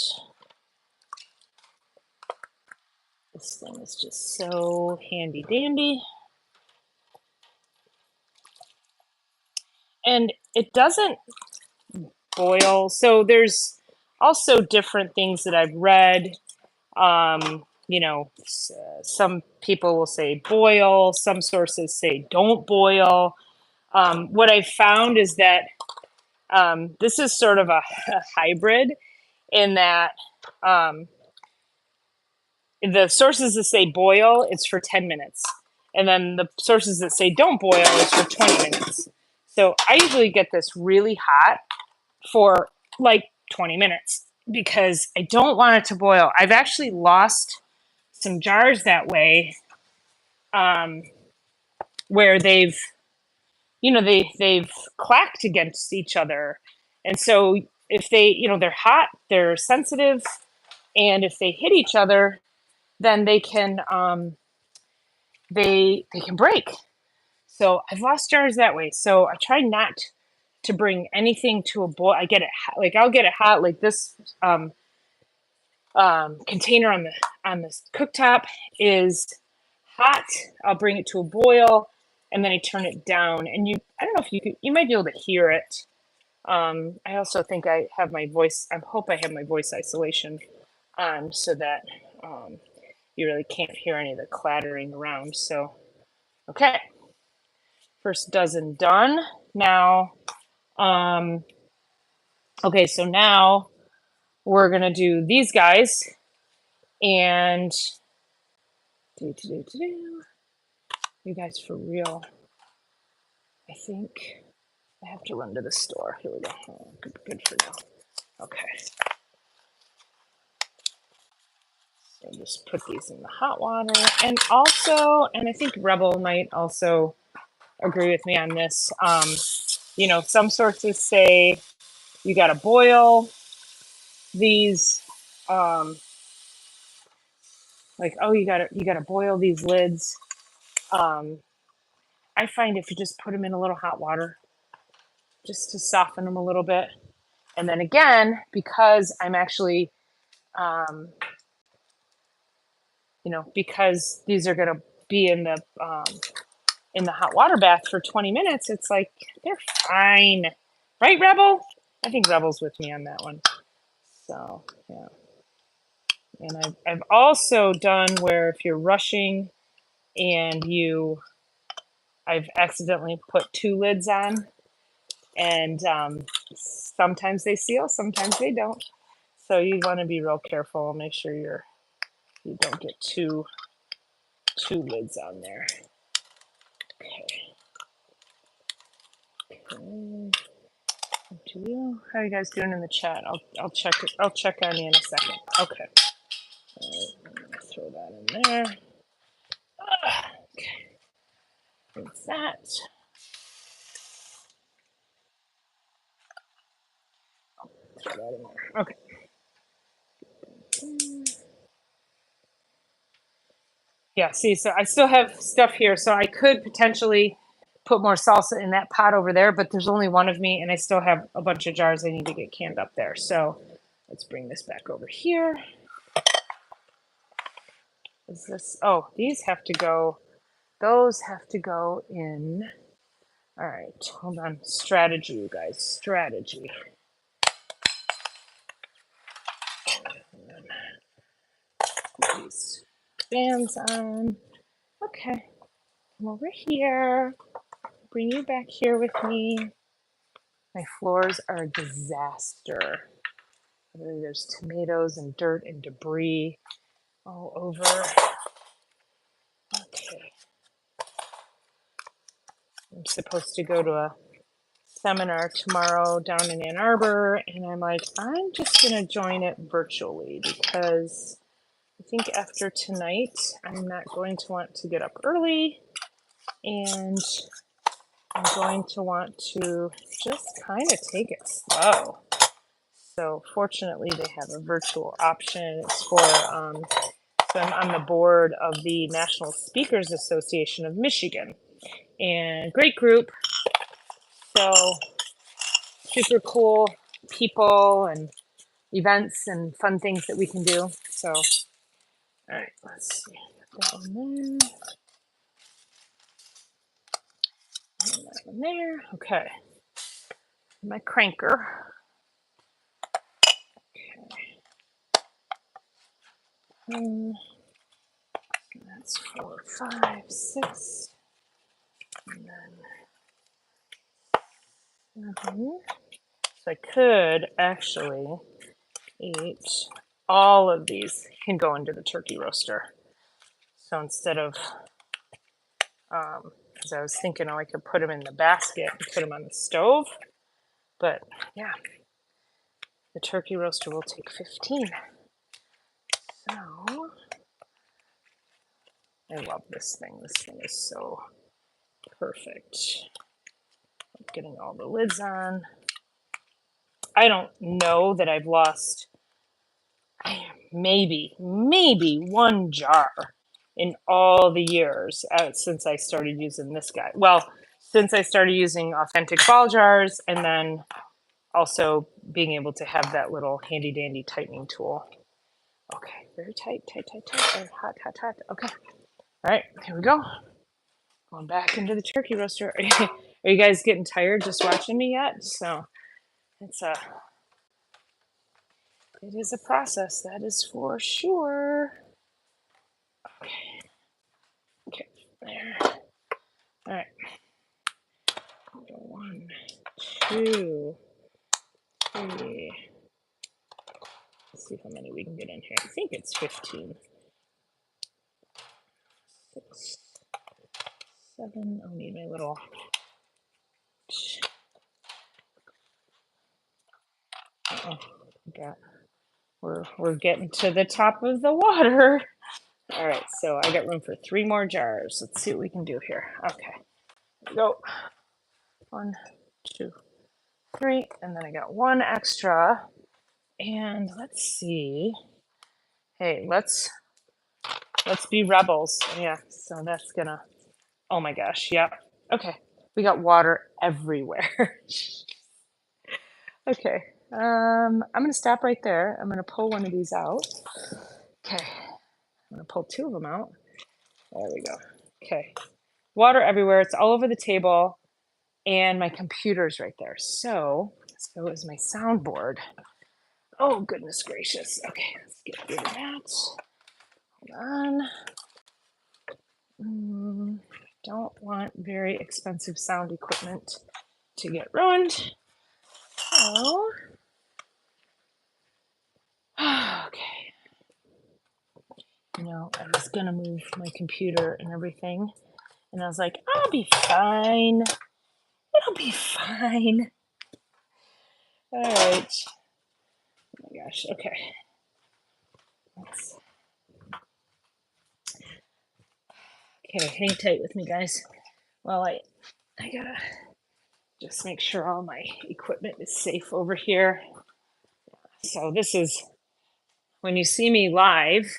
this thing is just so handy dandy. And it doesn't boil. So there's also different things that I've read. Some people will say boil, some sources say don't boil. What I've found is that this is sort of a hybrid in that the sources that say boil, it's for 10 minutes. And then the sources that say don't boil is for 20 minutes. So I usually get this really hot for like 20 minutes because I don't want it to boil. I've actually lost some jars that way, where they've clacked against each other. And so if they're hot, they're sensitive, and if they hit each other, then they can break. So I've lost jars that way. So I try not to bring anything to a boil. I get it like I'll get it hot like this container on the cooktop is hot. I'll bring it to a boil and then I turn it down. And I don't know if you might be able to hear it. I also think I have my voice, I hope I have my voice isolation on so that you really can't hear any of the clattering around. So, okay, first dozen done. Now, um, okay, so now we're gonna do these guys and you guys for real. I think I have to run to the store. Here we go. Oh, good for now. Okay. So just put these in the hot water. And also, and I think Rebel might also agree with me on this. You know, some sources say you got to boil these, um, like, oh, you gotta boil these lids. Um, I find if you just put them in a little hot water, just to soften them a little bit. And then again, because I'm actually, um, because these are gonna be in the hot water bath for 20 minutes, it's like they're fine, right, Rebel? I think Rebel's with me on that one. So yeah, and I've also done where if you're rushing and I've accidentally put two lids on, and sometimes they seal, sometimes they don't. So you want to be real careful. Make sure you don't get two lids on there. Okay. How are you guys doing in the chat? I'll check it. I'll check on you in a second. Okay. All right, I'm gonna throw that in there. Okay. There's that. Throw that in there. Okay. Yeah, see, so I still have stuff here, so I could potentially put more salsa in that pot over there, but there's only one of me, and I still have a bunch of jars I need to get canned up there. So let's bring this back over here. Is this, oh, these have to go, those have to go in. All right, hold on. Strategy, you guys, strategy. Put these bands on. Okay, come over here. Bring you back here with me. My floors are a disaster. There's tomatoes and dirt and debris all over. Okay. I'm supposed to go to a seminar tomorrow down in Ann Arbor, and I'm like, I'm just going to join it virtually because I think after tonight, I'm not going to want to get up early, and I'm going to want to just kind of take it slow. So fortunately, they have a virtual option. It's for, so I'm on the board of the National Speakers Association of Michigan, and great group. So super cool people and events and fun things that we can do. So, all right, let's see. Put that one there. And that one there. Okay. My cranker. Okay. That's 4, 5, 6. And then 7. So I could actually eat all of these can go into the turkey roaster. So instead of, because I was thinking, oh, I could put them in the basket and put them on the stove. But yeah, the turkey roaster will take 15. So I love this thing. This thing is so perfect. I'm getting all the lids on. I don't know that I've lost maybe one jar in all the years since I started using this guy. Well, since I started using authentic ball jars, and then also being able to have that little handy dandy tightening tool. Okay, very tight, very hot. Okay, all right, here we go. Going back into the turkey roaster. Are you guys getting tired just watching me yet? So it is a process, that is for sure. Okay, okay, there. All right. 1, 2, 3. Let's see how many we can get in here. I think it's 15. 6, 7. I'll need my little. Got. We're getting to the top of the water. All right, so I got room for 3 more jars. Let's see what we can do here. Okay, go. 1, 2, 3, and then I got 1 extra. And let's see. Hey, let's be rebels. Yeah, so that's gonna. Oh my gosh, yeah. Okay, we got water everywhere. Okay, I'm gonna stop right there. I'm gonna pull one of these out. Okay, I'm gonna pull 2 of them out. There we go. Okay, water everywhere. It's all over the table, and my computer's right there. So is my soundboard. Oh goodness gracious. Okay, let's get rid of that. Hold on. Don't want very expensive sound equipment to get ruined. So, okay. You know, I was gonna move my computer and everything, and I was like, I'll be fine. It'll be fine. All right. Oh my gosh. Okay. Okay, hang tight with me, guys. Well, I gotta just make sure all my equipment is safe over here. So this is when you see me live.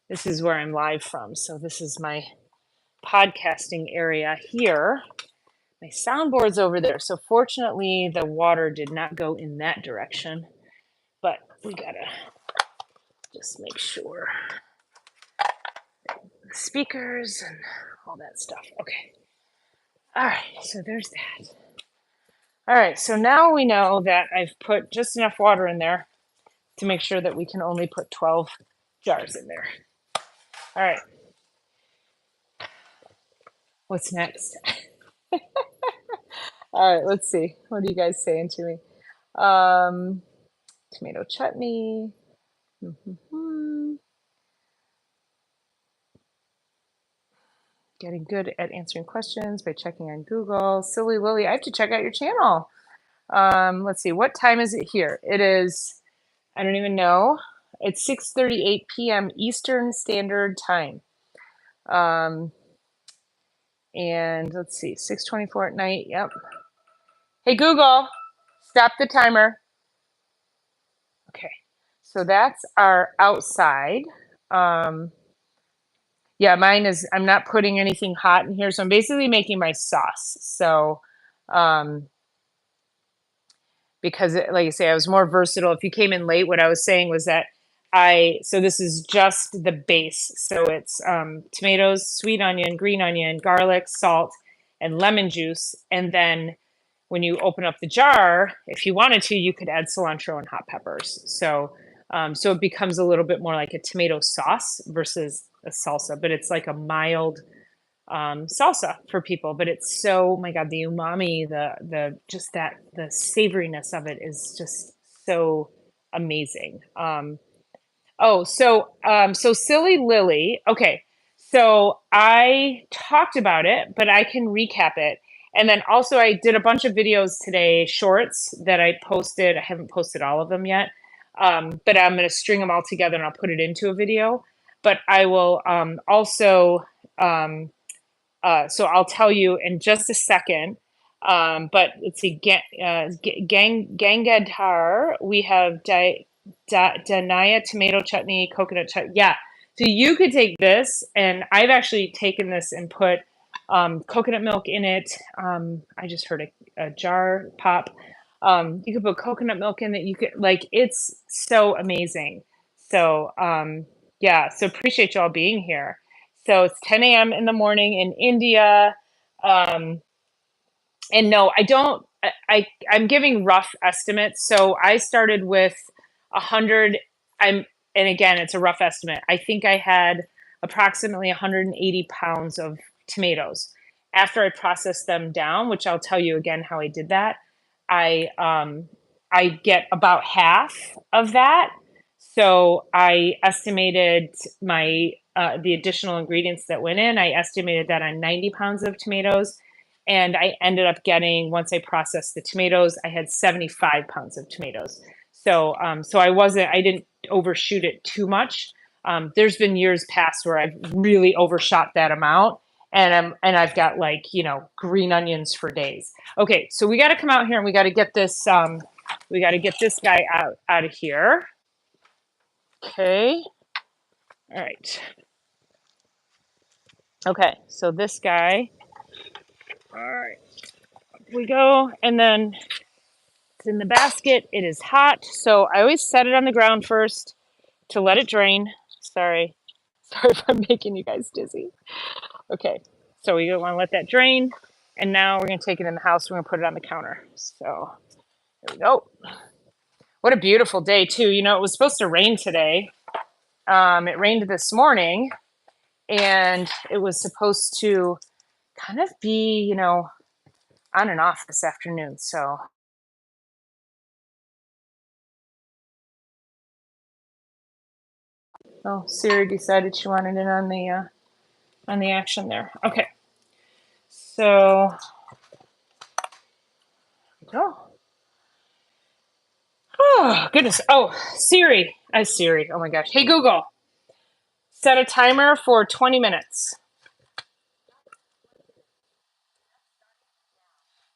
This is where I'm live from. So this is my podcasting area here. My soundboard's over there. So fortunately, the water did not go in that direction. But we gotta just make sure. Speakers and all that stuff. Okay. All right. So there's that. All right. So now we know that I've put just enough water in there to make sure that we can only put 12 jars in there. All right. What's next? All right, let's see. What are you guys saying to me? Tomato chutney. Getting good at answering questions by checking on Google. Silly Lily, I have to check out your channel. Let's see. What time is it here? It is, I don't even know. It's 6:38 p.m. Eastern Standard Time. And let's see, 6:24 at night. Yep. Hey, Google, stop the timer. Okay, so that's our outside. Yeah, mine is, I'm not putting anything hot in here. So I'm basically making my sauce. So, because like I say, I was more versatile. If you came in late, what I was saying was that so this is just the base. So it's tomatoes, sweet onion, green onion, garlic, salt, and lemon juice. And then when you open up the jar, if you wanted to, you could add cilantro and hot peppers. So, so it becomes a little bit more like a tomato sauce versus a salsa, but it's like a mild salsa for people. But it's so, oh my God, the umami, the just that the savoriness of it is just so amazing. So Silly Lily. Okay, so I talked about it, but I can recap it. And then also I did a bunch of videos today, shorts that I posted. I haven't posted all of them yet, but I'm going to string them all together and I'll put it into a video. But I will also, so I'll tell you in just a second. But let's see, Gangadhar, we have Danaya tomato chutney, coconut chutney. Yeah. So you could take this, and I've actually taken this and put coconut milk in it. I just heard a jar pop. You could put coconut milk in it. You could, like, it's so amazing. So yeah, so appreciate y'all being here. So it's 10 a.m. in the morning in India. And no, I don't I'm giving rough estimates. So I started with 100. I'm and again, it's a rough estimate. I think I had approximately 180 pounds of tomatoes. After I processed them down, which I'll tell you again how I did that, I I get about half of that. So I estimated my the additional ingredients that went in. I estimated that on 90 pounds of tomatoes, and I ended up getting, once I processed the tomatoes, I had 75 pounds of tomatoes. So I didn't overshoot it too much. There's been years past where I've really overshot that amount, and I've got, like, green onions for days. Okay, so we got to come out here and we got to get this guy out of here. Okay. All right. Okay, so this guy. All right. We go, and then it's in the basket. It is hot, so I always set it on the ground first to let it drain. Sorry. Sorry if I'm making you guys dizzy. Okay, so we want to let that drain, and now we're going to take it in the house. We're going to put it on the counter. So there we go. What a beautiful day, too. It was supposed to rain today. It rained this morning, and it was supposed to kind of be, on and off this afternoon. So, oh, Siri decided she wanted in on the action there. Okay, so go. Oh goodness. Oh, Siri. Siri. Oh my gosh. Hey Google, set a timer for 20 minutes.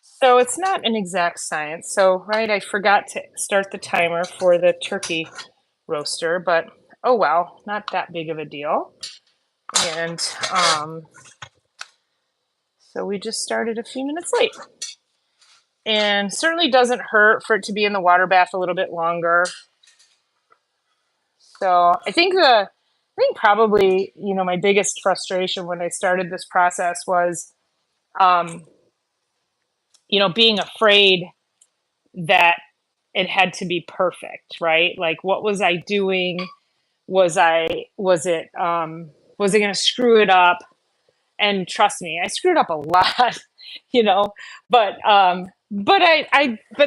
So it's not an exact science. So, right, I forgot to start the timer for the turkey roaster, but oh well, not that big of a deal. And so we just started a few minutes late. And certainly doesn't hurt for it to be in the water bath a little bit longer. So I think probably, my biggest frustration when I started this process was, um, being afraid that it had to be perfect, right? Like, what was I doing? Was it going to screw it up? And trust me, I screwed up a lot, you know, but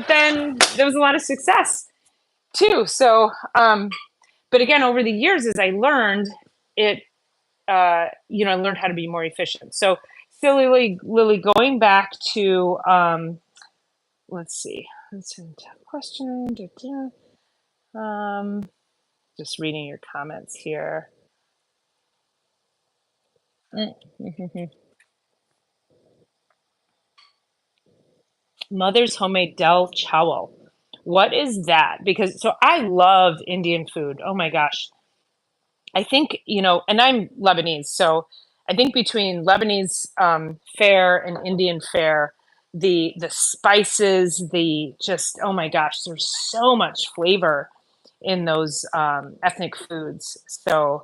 then there was a lot of success too. So, but again, over the years, as I learned it, I learned how to be more efficient. So Lily, going back to, let's see, that's a tough question. Da, da. Just reading your comments here. Mother's homemade del chowel. What is that? Because so I love Indian food. Oh my gosh. I think, and I'm Lebanese, so I think between Lebanese fare and Indian fare, the spices, the just, oh my gosh, there's so much flavor in those ethnic foods. So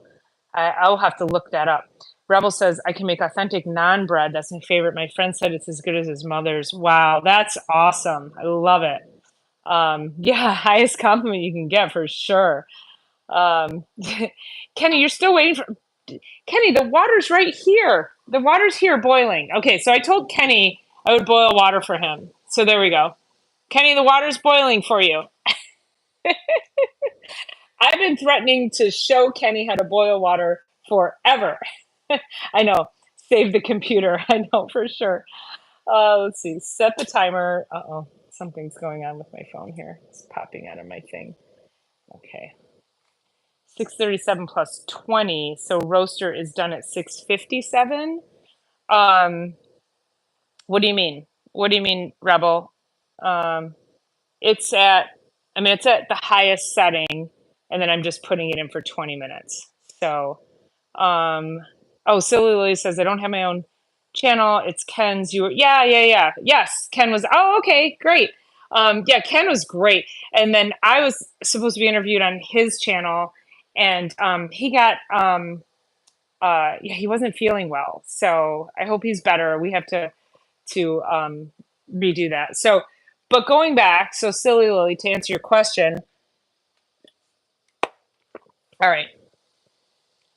I'll have to look that up. Rebel says I can make authentic naan bread. That's my favorite. My friend said it's as good as his mother's. Wow, that's awesome. I love it. Yeah, highest compliment you can get for sure. Um, Kenny, you're still waiting for Kenny. The water's right here. The water's here boiling. Okay, so I told Kenny I would boil water for him. So there we go. Kenny, the water's boiling for you. I've been threatening to show Kenny how to boil water forever. I know. Save the computer. I know for sure. Let's see. Set the timer. Uh-oh. Something's going on with my phone here. It's popping out of my thing. Okay. 6:37 plus 20. So roaster is done at 6:57. Um, what do you mean? What do you mean, Rebel? Um, it's at, it's at the highest setting, and then I'm just putting it in for 20 minutes. So, um, oh, Silly Lily says, I don't have my own channel. It's Ken's. Yeah. Yes, Ken was, oh, okay, great. Yeah, Ken was great. And then I was supposed to be interviewed on his channel, and he got, yeah, he wasn't feeling well. So I hope he's better. We have to redo that. So But going back, so Silly Lily, to answer your question, all right,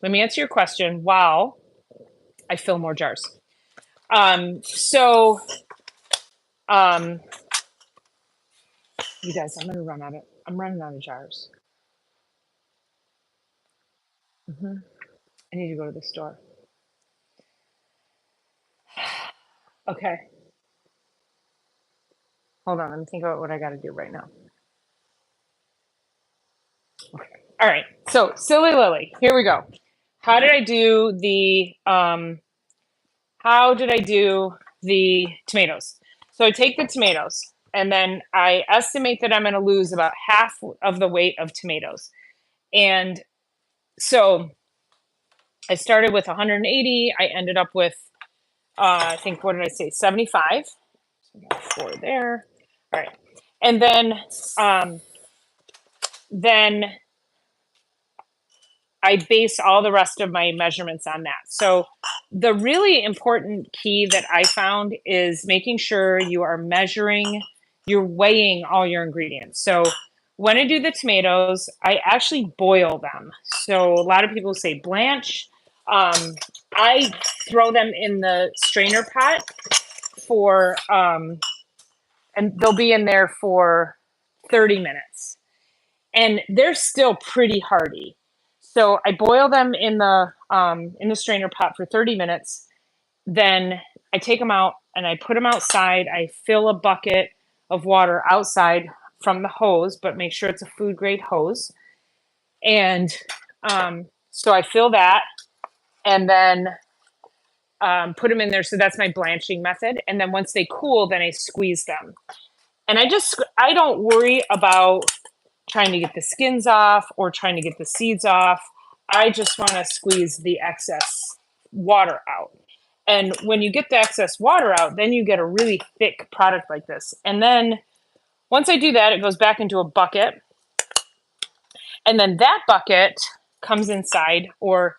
let me answer your question while I fill more jars. So, um, you guys, I'm running out of jars. I need to go to the store. Okay, hold on. Let me think about what I got to do right now. All right, so Silly Lily, here we go. How did I do how did I do the tomatoes? So I take the tomatoes and then I estimate that I'm going to lose about half of the weight of tomatoes. And so I started with 180. I ended up with, I think, what did I say? 75. So I got 4 there. All right. And then I base all the rest of my measurements on that. So the really important key that I found is making sure you are measuring, you're weighing all your ingredients. So when I do the tomatoes, I actually boil them. So a lot of people say blanch. I throw them in the strainer pot for, and they'll be in there for 30 minutes. And they're still pretty hardy. So I boil them in the strainer pot for 30 minutes. Then I take them out and I put them outside. I fill a bucket of water outside from the hose, but make sure it's a food grade hose. And so I fill that and then put them in there. So that's my blanching method. And then once they cool, then I squeeze them. And I don't worry about trying to get the skins off or trying to get the seeds off. I just want to squeeze the excess water out. And when you get the excess water out, then you get a really thick product like this. And then once I do that, it goes back into a bucket. And then that bucket comes inside, or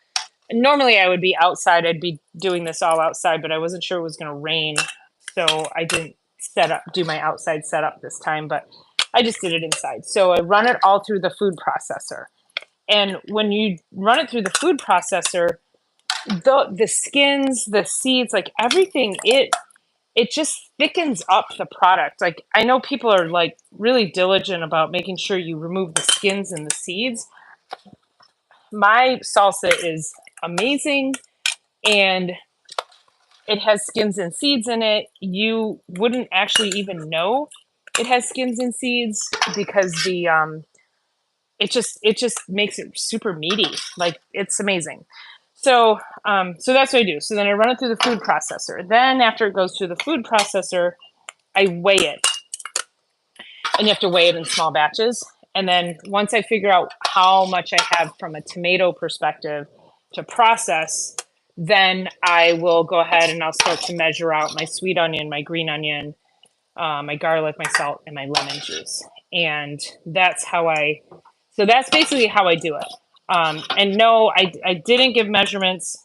normally I would be outside. I'd be doing this all outside, but I wasn't sure it was going to rain. So I didn't do my outside setup this time, but I just did it inside. So I run it all through the food processor. And when you run it through the food processor, the skins, the seeds, like everything, it just thickens up the product. Like I know people are like really diligent about making sure you remove the skins and the seeds. My salsa is amazing and it has skins and seeds in it. You wouldn't actually even know it has skins and seeds because it just makes it super meaty. Like it's amazing. So so that's what I do. So then I run it through the food processor. Then after it goes through the food processor, I weigh it. And you have to weigh it in small batches. And then once I figure out how much I have from a tomato perspective to process, then I will go ahead and I'll start to measure out my sweet onion, my green onion, my garlic, my salt, and my lemon juice. And so that's basically how I do it. And no, I didn't give measurements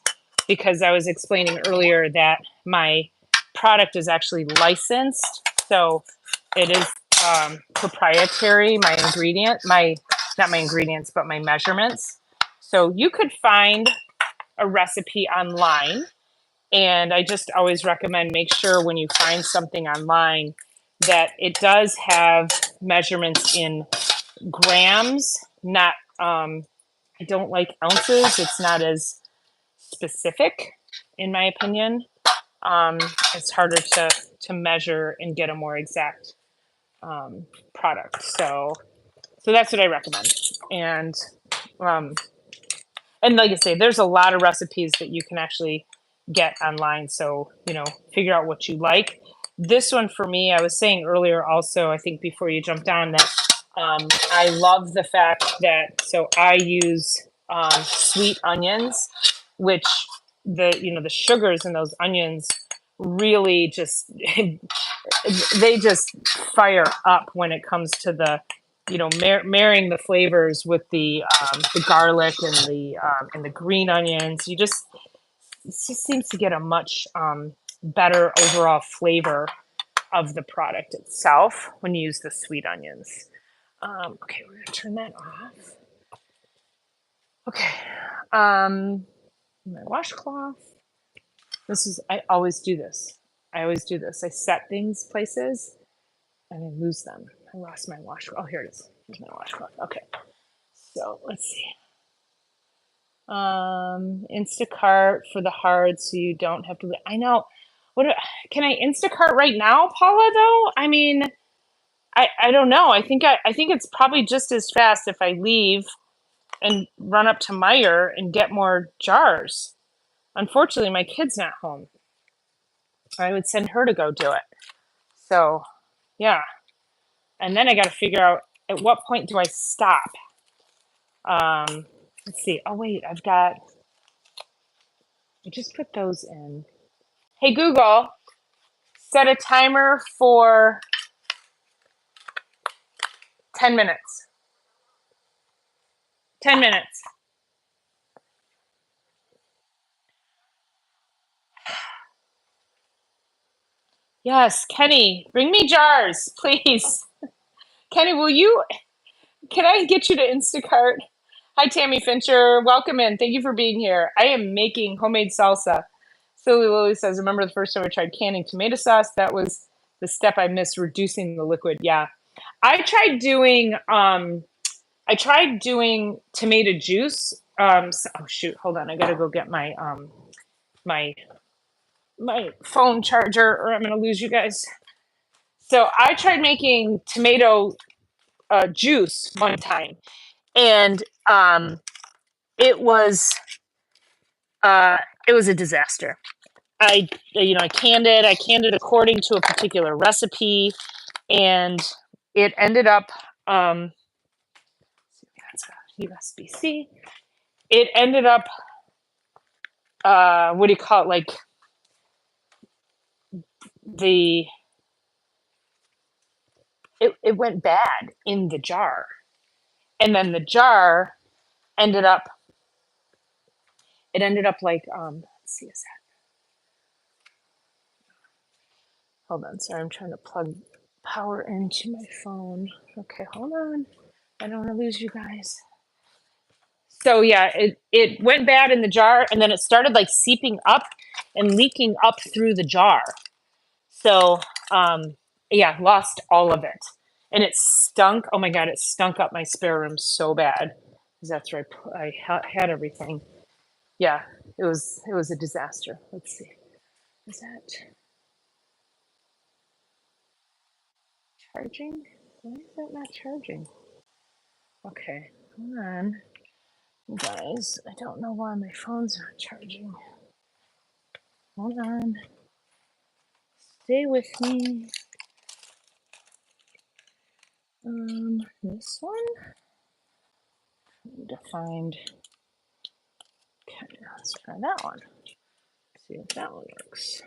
because I was explaining earlier that my product is actually licensed. So it is proprietary, not my ingredients, but my measurements. So you could find a recipe online. And I just always recommend make sure when you find something online that it does have measurements in grams, not, I don't like ounces. It's not as specific, in my opinion. It's harder to measure and get a more exact product. So that's what I recommend. Um, and like I say, there's a lot of recipes that you can actually get online. So, figure out what you like. This one for me, I was saying earlier also, I think before you jumped on that, I love the fact that, so I use sweet onions, which the sugars in those onions really just, they just fire up when it comes to the, marrying the flavors with the garlic and the green onions. It just seems to get a much better overall flavor of the product itself when you use the sweet onions. Okay, we're gonna turn that off. Okay, my washcloth. I always do this. I always do this. I set things places and I lose them. I lost my washcloth. Oh, here it is. Here's my washcloth. Okay, so let's see. Instacart for the hard, so you don't have to. I know. Can I Instacart right now, Paula? Though I mean, I don't know. I think it's probably just as fast if I leave and run up to Meyer and get more jars. Unfortunately, my kid's not home. I would send her to go do it. So, yeah. And then I got to figure out at what point do I stop? Let's see. Oh, wait, I just put those in. Hey, Google, set a timer for 10 minutes. 10 minutes. Yes, Kenny, bring me jars, please. Kenny, can I get you to Instacart? Hi, Tammy Fincher. Welcome in. Thank you for being here. I am making homemade salsa. Silly Lily says, remember the first time I tried canning tomato sauce? That was the step I missed, reducing the liquid. Yeah. I tried doing tomato juice. Oh shoot, hold on. I gotta go get my my phone charger or I'm gonna lose you guys. So I tried making tomato juice one time, and it was uh, it was a disaster. I canned it. I canned it according to a particular recipe, and it ended up. That's a USB-C. It ended up. What do you call it? Like the it went bad in the jar, and then the jar ended up. It ended up like let's see, is that? Hold on, sorry, I'm trying to plug power into my phone. Okay, hold on. I don't want to lose you guys. So yeah, it went bad in the jar, and then it started like seeping up and leaking up through the jar. So yeah, lost all of it, and it stunk. Oh my god, it stunk up my spare room so bad because that's where had everything. Yeah, it was a disaster. Let's see, is that charging? Why is that not charging? Okay, hold on, you guys. I don't know why my phone's not charging. Hold on. Stay with me. This one. I need to find. Okay, let's try that one. See if that one works.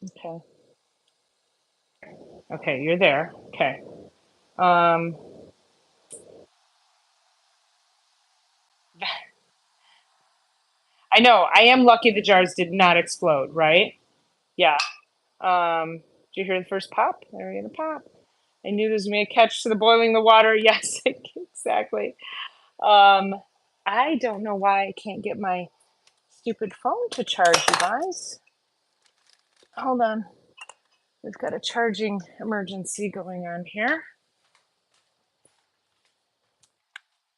Okay. Okay, you're there. Okay. Um, I know. I am lucky the jars did not explode, right? Yeah. Did you hear the first pop? There we go, the pop. I knew there was gonna be a catch to the boiling the water. Yes, exactly. Um, I don't know why I can't get my stupid phone to charge, you guys. Hold on. We've got a charging emergency going on here.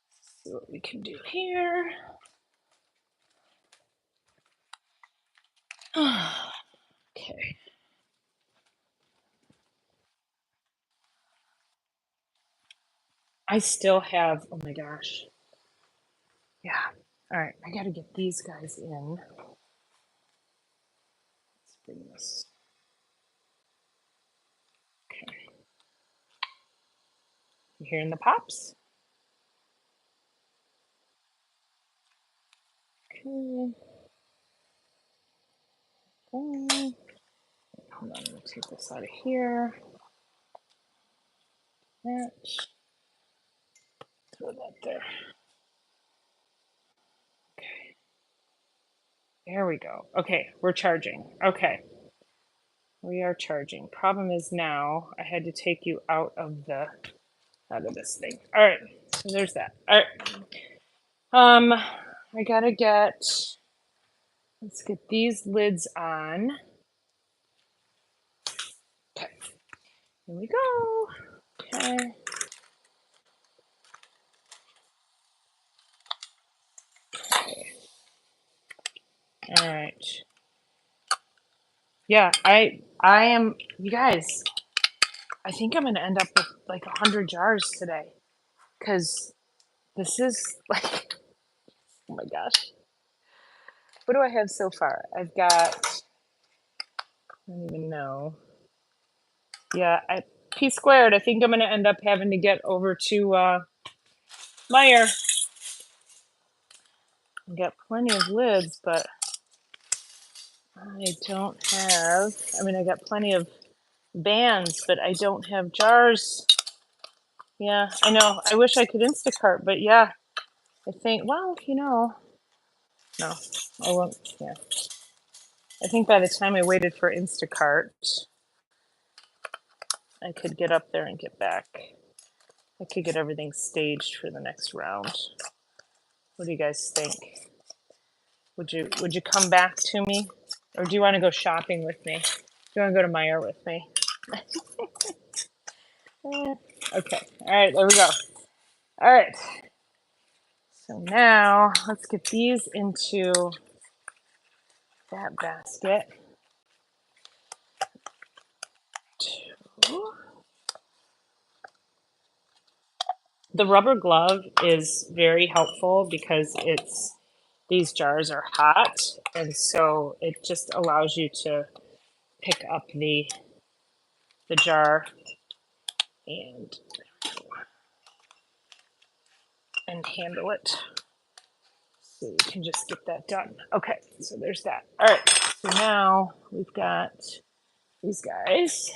Let's see what we can do here. Okay. I still have, oh my gosh. Yeah. All right. I got to get these guys in. Let's bring this. Okay. You hearing the pops? Okay. Okay. Hold on. I'm going to take this out of here. That. Throw that there. Okay. There we go. Okay, we're charging. Okay, we are charging. Problem is now I had to take you out of this thing. All right, so there's that. All right. I gotta get. Let's get these lids on. Okay, here we go. Okay. All right. Yeah, I am. You guys, I think I'm gonna end up with like 100 jars today, because this is like, oh my gosh. What do I have so far? I've got, I don't even know. Yeah, P squared. I think I'm gonna end up having to get over to Meyer and get plenty of lids, but I don't have. I mean, I got plenty of bands, but I don't have jars. Yeah, I know. I wish I could Instacart, but yeah, I think. Well, no, I won't. Yeah, I think by the time I waited for Instacart, I could get up there and get back. I could get everything staged for the next round. What do you guys think? Would you come back to me, or do you want to go shopping with me? Do you want to go to Meyer with me? Okay. All right. There we go. All right. So now let's get these into that basket. Two. The rubber glove is very helpful because these jars are hot, and so it just allows you to pick up the jar and handle it. So you can just get that done. Okay, so there's that. All right, so now we've got these guys.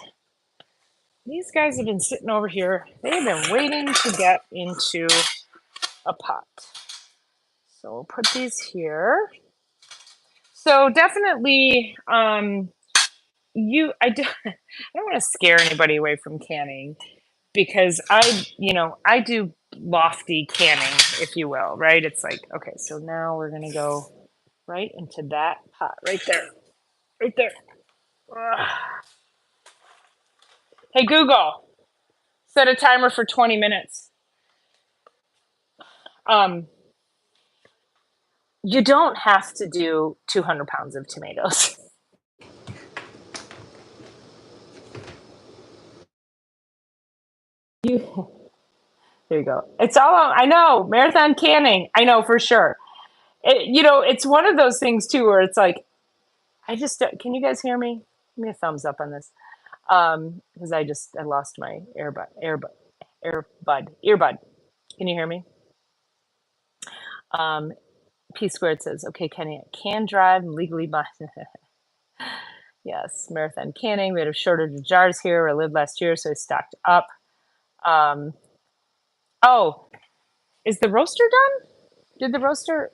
These guys have been sitting over here. They have been waiting to get into a pot. So we'll put these here. So definitely, I don't want to scare anybody away from canning, because I do lofty canning, if you will, right? It's like, okay, so now we're gonna go right into that pot, right there, right there. Ugh. Hey Google, set a timer for 20 minutes. You don't have to do 200 pounds of tomatoes. You, there you go. It's all, I know, marathon canning. I know for sure. It's one of those things too, where it's like, can you guys hear me? Give me a thumbs up on this. Because I lost my earbud. Can you hear me? P squared says, okay, Kenny, I can drive legally by. Yes, marathon canning. We had a shortage of jars here. I lived last year, so I stocked up. Oh, is the roaster done? Did the roaster,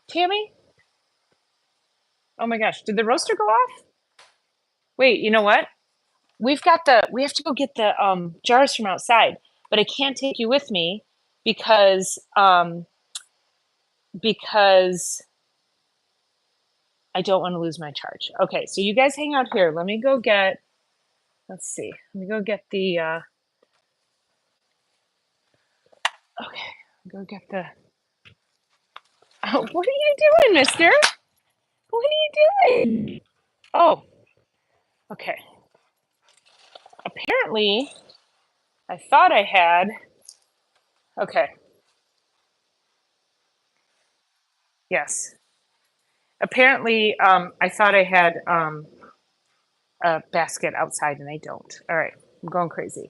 Tammy? Oh my gosh, did the roaster go off? Wait, you know what? We have to go get the jars from outside, but I can't take you with me because because I don't want to lose my charge. Okay, so you guys hang out here. Let me go get, let's see. Let me go get the okay, go get the oh, what are you doing, mister? What are you doing? Oh, okay. Apparently, I thought I had, okay, yes. Apparently, I thought I had a basket outside and I don't. All right, I'm going crazy.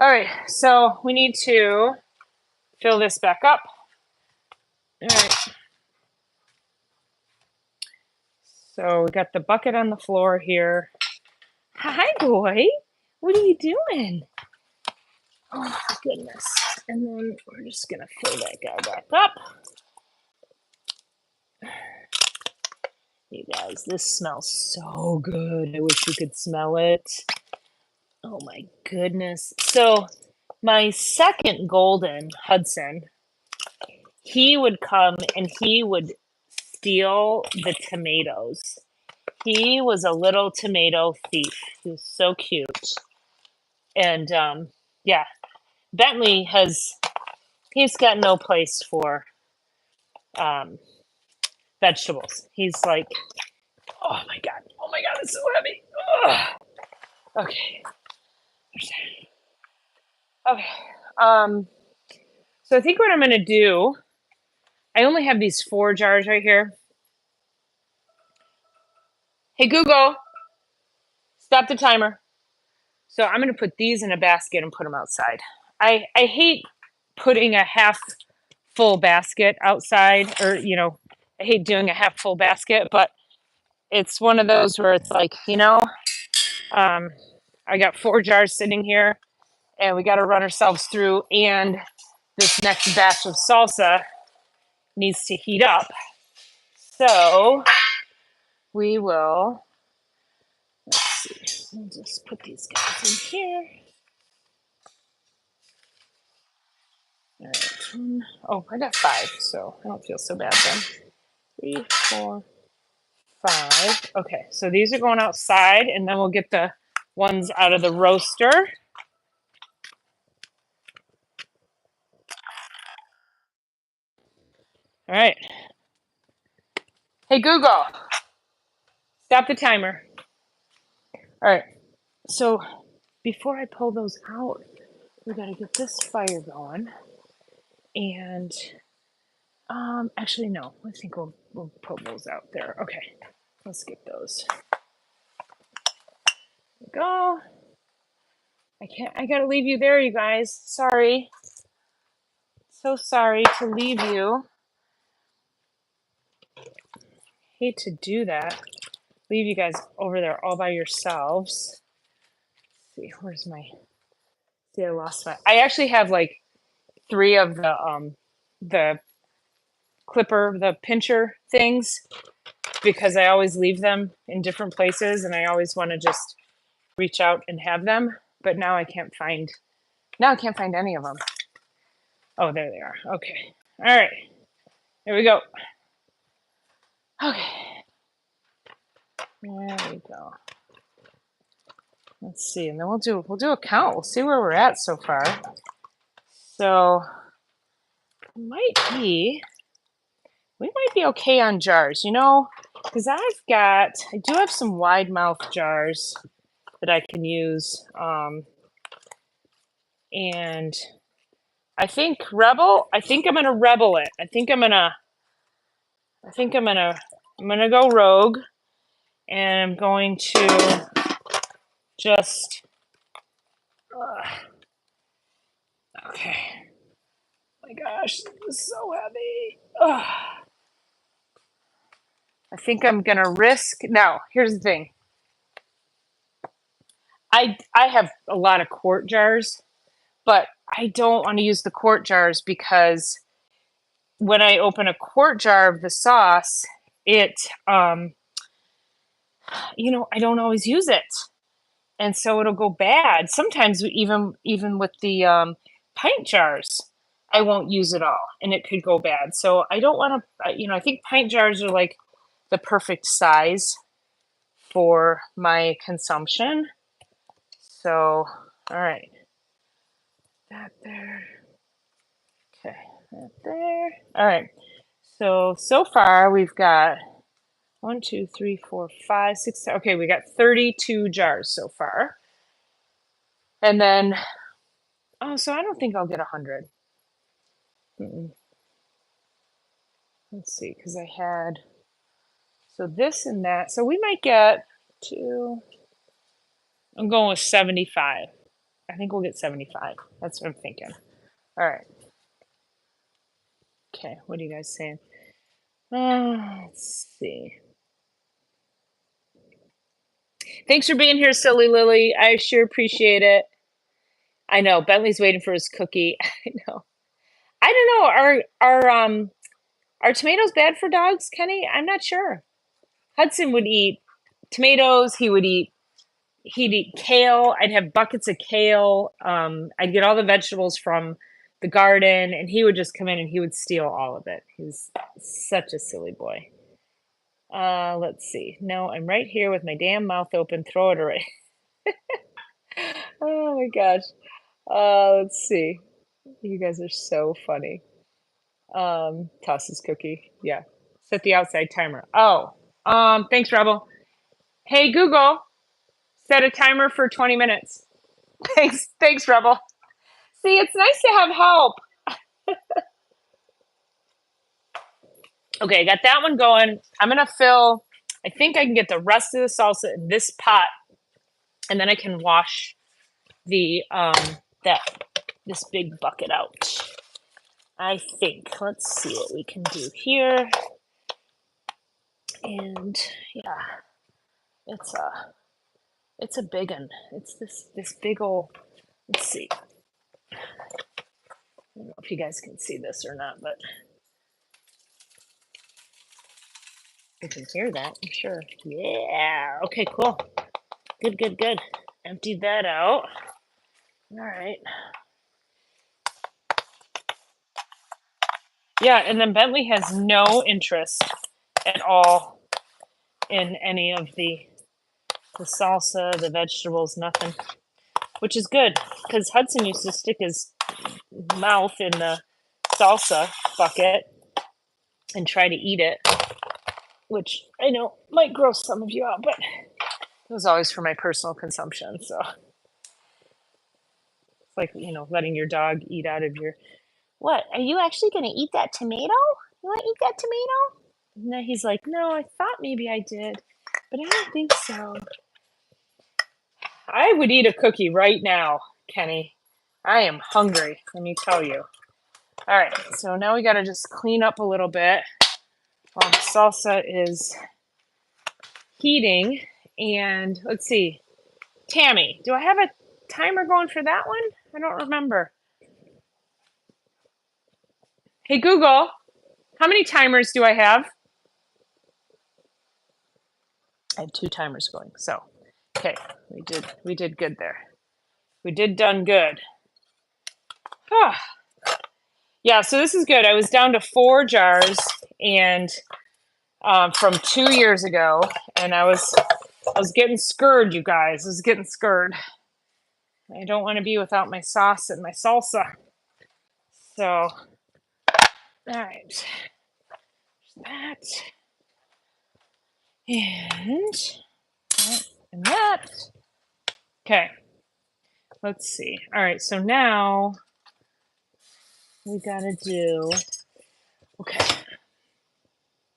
All right, so we need to fill this back up. All right. So we got the bucket on the floor here. Hi, boy. What are you doing? Oh, goodness. And then we're just going to fill that guy back up. You guys, this smells so good. I wish you could smell it. Oh my goodness. So my second golden, Hudson, he would come and he would steal the tomatoes. He was a little tomato thief. He was so cute. And yeah, Bentley he's got no place for um, vegetables. He's like, oh my God, it's so heavy. Ugh. Okay. Okay. Um, so I think what I'm going to do, I only have these 4 jars right here. Hey, Google, stop the timer. So I'm going to put these in a basket and put them outside. I hate putting a half full basket outside, or, I hate doing a half full basket, but it's one of those where it's like, I got 4 jars sitting here and we got to run ourselves through, and this next batch of salsa needs to heat up. So we will, let's see, we'll just put these guys in here. All right. Oh, I got 5, so I don't feel so bad then. 3, 4, 5. Okay, so these are going outside, and then we'll get the ones out of the roaster. All right. Hey, Google, stop the timer. All right. So before I pull those out, we got to get this fire going. And actually, no, I think we'll pull those out there. Okay, let's get those. There we go. I gotta leave you there, you guys. Sorry. So sorry to leave you. Hate to do that. Leave you guys over there all by yourselves. Let's see, where's my, see, I lost my, I actually have like 3 of the clipper, the pincher things, because I always leave them in different places and I always want to just reach out and have them. But now I can't find any of them. Oh, there they are. Okay. All right. Here we go. Okay. There we go. Let's see, and then we'll do a count. We'll see where we're at so far. So we might be okay on jars, because I do have some wide mouth jars that I can use. And I think I'm gonna rebel it. I think I'm gonna go rogue, and I'm going to just okay. Oh my gosh, this is so heavy. I think I'm gonna risk. Now, here's the thing. I have a lot of quart jars, but I don't want to use the quart jars because when I open a quart jar of the sauce, it I don't always use it, and so it'll go bad. Sometimes even with the pint jars, I won't use it all, and it could go bad. So I don't want to. I think pint jars are like the perfect size for my consumption. So, all right, that there. Okay, that there. All right. So far we've got 1, 2, 3, 4, 5, 6, 7. Okay, we got 32 jars so far. And then, so I don't think I'll get 100. Let's see, because I had, so this and that. So we might get I'm going with 75. I think we'll get 75. That's what I'm thinking. All right. Okay, what are you guys saying? Let's see. Thanks for being here, Silly Lily. I sure appreciate it. I know Bentley's waiting for his cookie. I know. I don't know. Are tomatoes bad for dogs, Kenny? I'm not sure. Hudson would eat tomatoes. He'd eat kale. I'd have buckets of kale. I'd get all the vegetables from the garden, and he would just come in and he would steal all of it. He's such a silly boy. Let's see. No, I'm right here with my damn mouth open. Throw it away. Oh my gosh. Let's see. You guys are so funny. Toss his cookie. Yeah. Set the outside timer. Oh, thanks, Rebel. Hey, Google, set a timer for 20 minutes. Thanks, Rebel. See, it's nice to have help. Okay, I got that one going. I'm gonna fill, I think I can get the rest of the salsa in this pot, and then I can wash the that this big bucket out. I think. Let's see what we can do here. And yeah, it's a big one. It's this big old, let's see. I don't know if you guys can see this or not, but you can hear that, I'm sure. Yeah. Okay, cool. Good. Empty that out. All right. Yeah, and then Bentley has no interest at all in any of the salsa, the vegetables, nothing, which is good because Hudson used to stick his mouth in the salsa bucket and try to eat it, which I know might gross some of you out, but it was always for my personal consumption. So it's like, letting your dog eat out of your. What? Are you actually going to eat that tomato? You want to eat that tomato? And then he's like, no, I thought maybe I did, but I don't think so. I would eat a cookie right now, Kenny. I am hungry, let me tell you. All right, so now we got to just clean up a little bit while the salsa is heating. And let's see, Tammy, do I have a timer going for that one? I don't remember. Hey, Google, how many timers do I have? I have 2 timers going. So, okay, we did good there. We did done good. Ah. Yeah, so this is good. I was down to 4 jars and from 2 years ago, and I was getting scared, you guys. I was getting scared. I don't want to be without my sauce and my salsa. So, all right, that and that. Okay, let's see. All right, so now we gotta do. Okay,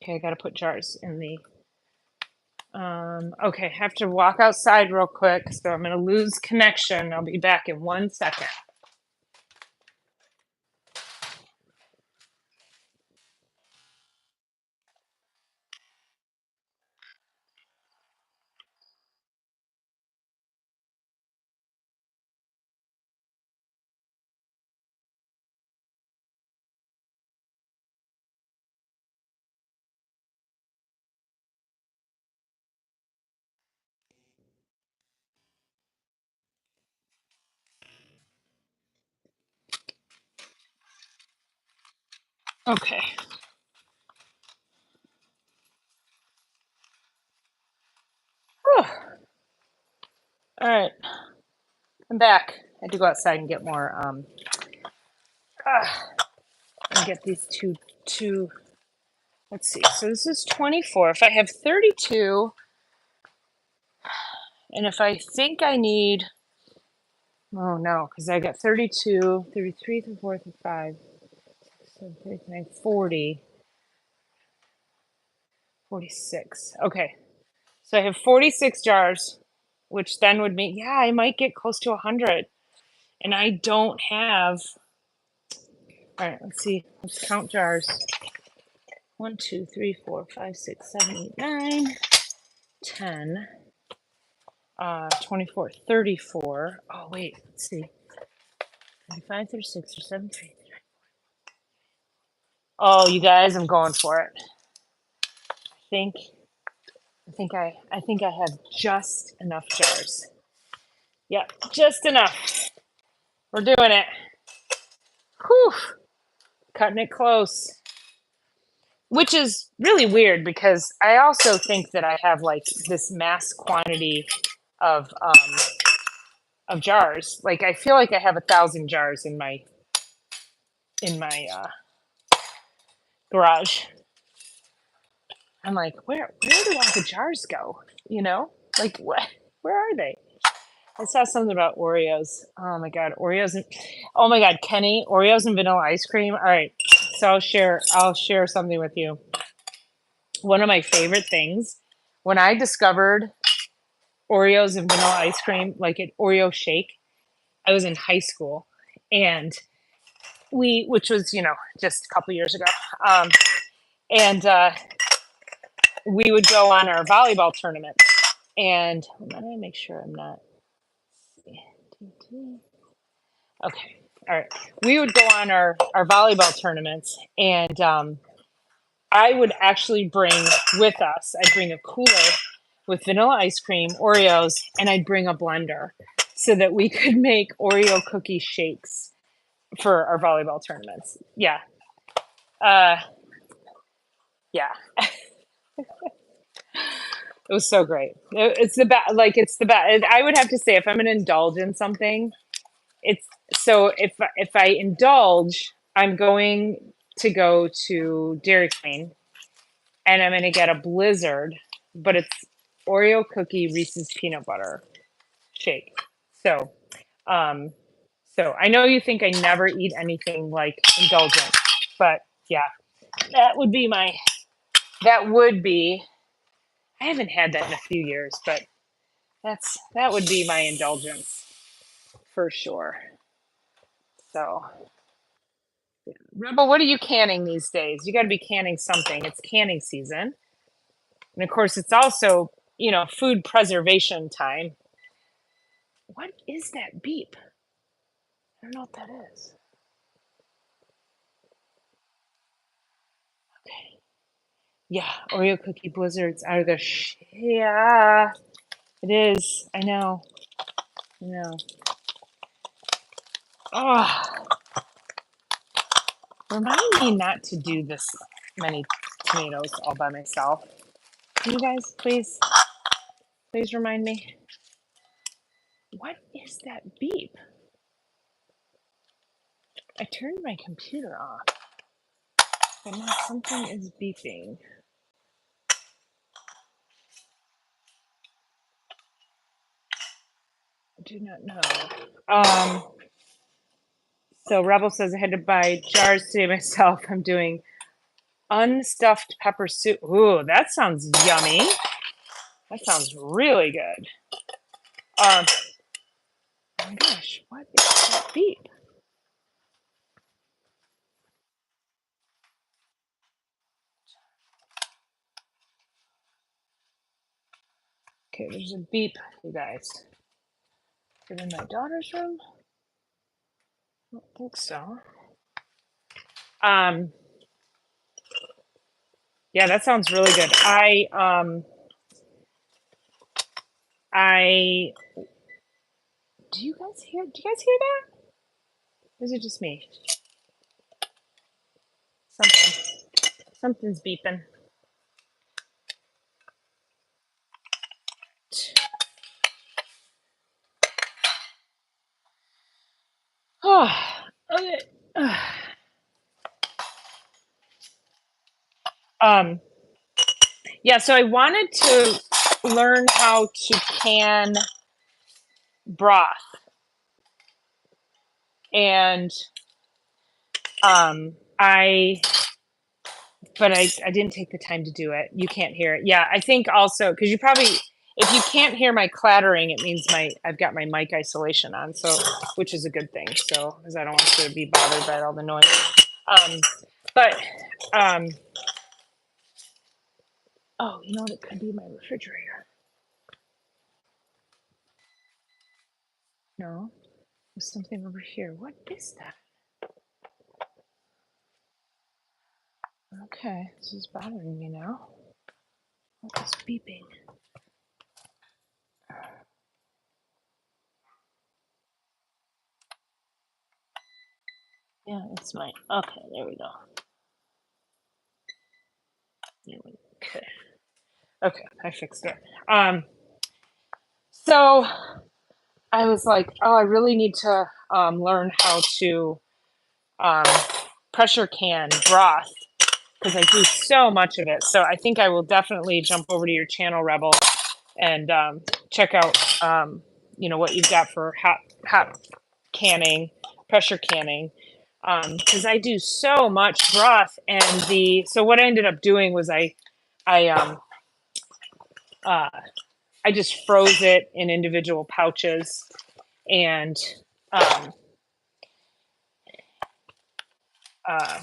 I gotta put jars in the. Okay, have to walk outside real quick, so I'm gonna lose connection. I'll be back in 1 second. Okay. Whew. All right, I'm back. I had to go outside and get more. And get these two. Let's see. So this is 24. If I have 32, and if I think I need. Oh no, because I got 32, 33, 34, 35, 39, 40, 46. Okay, so I have 46 jars, which then would mean, yeah, I might get close to 100. And I don't have. All right, let's see. Let's count jars. 1, 2, 3, 4, 5, 6, 7, 8, 9, 10, 24, 34. Oh, wait, let's see. 35, 36, or 73. Oh, you guys, I'm going for it. Think I think I have just enough jars. Yep, just enough. We're doing it. Whew, cutting it close. Which is really weird because I also think that I have like this mass quantity of jars. Like I feel like I have 1,000 jars in my garage. I'm like, where do all the jars go? You know, like what? Where are they? I saw something about Oreos. Oh my god, Oreos and oh my god, Kenny, Oreos and vanilla ice cream. All right, so I'll share something with you. One of my favorite things when I discovered Oreos and vanilla ice cream, like an Oreo shake. I was in high school, and which was just a couple years ago, um, and we would go on our volleyball tournament. And let me make sure I'm not. Okay, all right. We would go on our volleyball tournaments, and I would actually bring with us. I'd bring a cooler with vanilla ice cream, Oreos, and I'd bring a blender so that we could make Oreo cookie shakes for our volleyball tournaments. Yeah. Uh, yeah. It was so great. It's the best. Like it's the best. I would have to say, if I'm gonna indulge in something, it's so if I indulge, I'm going to go to Dairy Queen and I'm gonna get a Blizzard, but it's Oreo cookie Reese's peanut butter shake. So, um, so I know you think I never eat anything like indulgent, but yeah, that would be my. That would be. I haven't had that in a few years, but that would be my indulgence for sure. So, Rebel, what are you canning these days? You got to be canning something. It's canning season, and of course, it's also food preservation time. What is that beep? I don't know what that is. Okay. Yeah, Oreo cookie blizzards out of the yeah. It is. I know. I know. Oh, remind me not to do this many tomatoes all by myself. Can you guys please remind me? What is that beep? I turned my computer off, but now something is beeping. I do not know. So Rebel says I had to buy jars today myself. I'm doing unstuffed pepper soup. Ooh, that sounds yummy. That sounds really good. Oh my gosh, what is that beep? Okay, there's a beep, you guys. Is it in my daughter's room? I don't think so. Um, yeah, that sounds really good. I do you guys hear that? Or is it just me? Something's beeping. Oh, okay. Um, yeah, so I wanted to learn how to can broth, and I but I didn't take the time to do it. You can't hear it. Yeah, I think also because you probably if you can't hear my clattering, it means I've got my mic isolation on, so which is a good thing. So because I don't want to be bothered by all the noise. Um, but oh, you know what? It could be my refrigerator. No, There's something over here. What is that? Okay, this is bothering me now. What is beeping? Yeah, it's mine. Okay, there we go. Okay. Okay, I fixed it. So I was like, oh, I really need to learn how to um, pressure can broth because I do so much of it. So I think I will definitely jump over to your channel, Rebel, and check out what you've got for hot canning, pressure canning, because I do so much broth. And so what I ended up doing was I uh, I just froze it in individual pouches and um,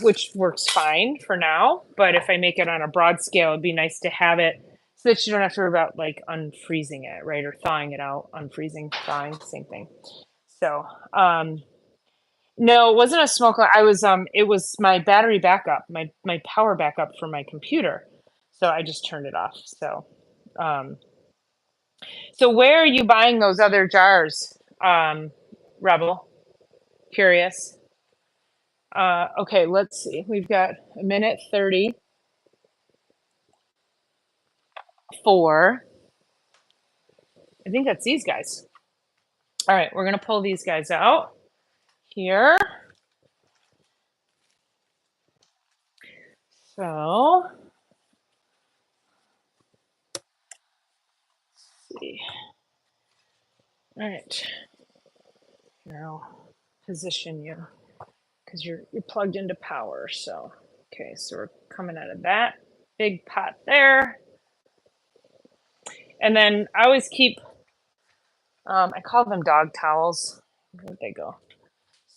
which works fine for now. But if I make it on a broad scale, it'd be nice to have it so that you don't have to worry about like unfreezing it, right? Or thawing it out, unfreezing, thawing, same thing. So, no, it wasn't a smoke alarm. It was my battery backup, my power backup for my computer. So I just turned it off. Um, so where are you buying those other jars, Rebel? Curious. Okay, let's see. We've got a minute 34. I think that's these guys. All right, we're gonna pull these guys out here. So, let's see. All right, now position you because you're plugged into power. So, okay, so we're coming out of that big pot there, and then I always keep. I call them dog towels. Where'd they go?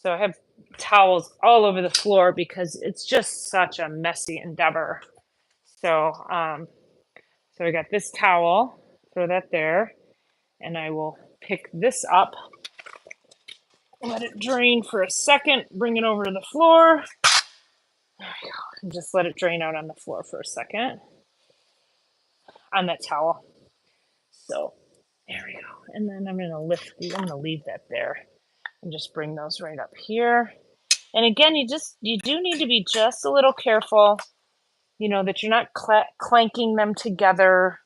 So I have towels all over the floor because it's just such a messy endeavor. So, so I got this towel, throw that there, and I will pick this up, let it drain for a second, bring it over to the floor. There we go. And just let it drain out on the floor for a second on that towel. So there we go. And then I'm gonna leave that there and just bring those right up here. And again, you do need to be just a little careful, that you're not clanking them together.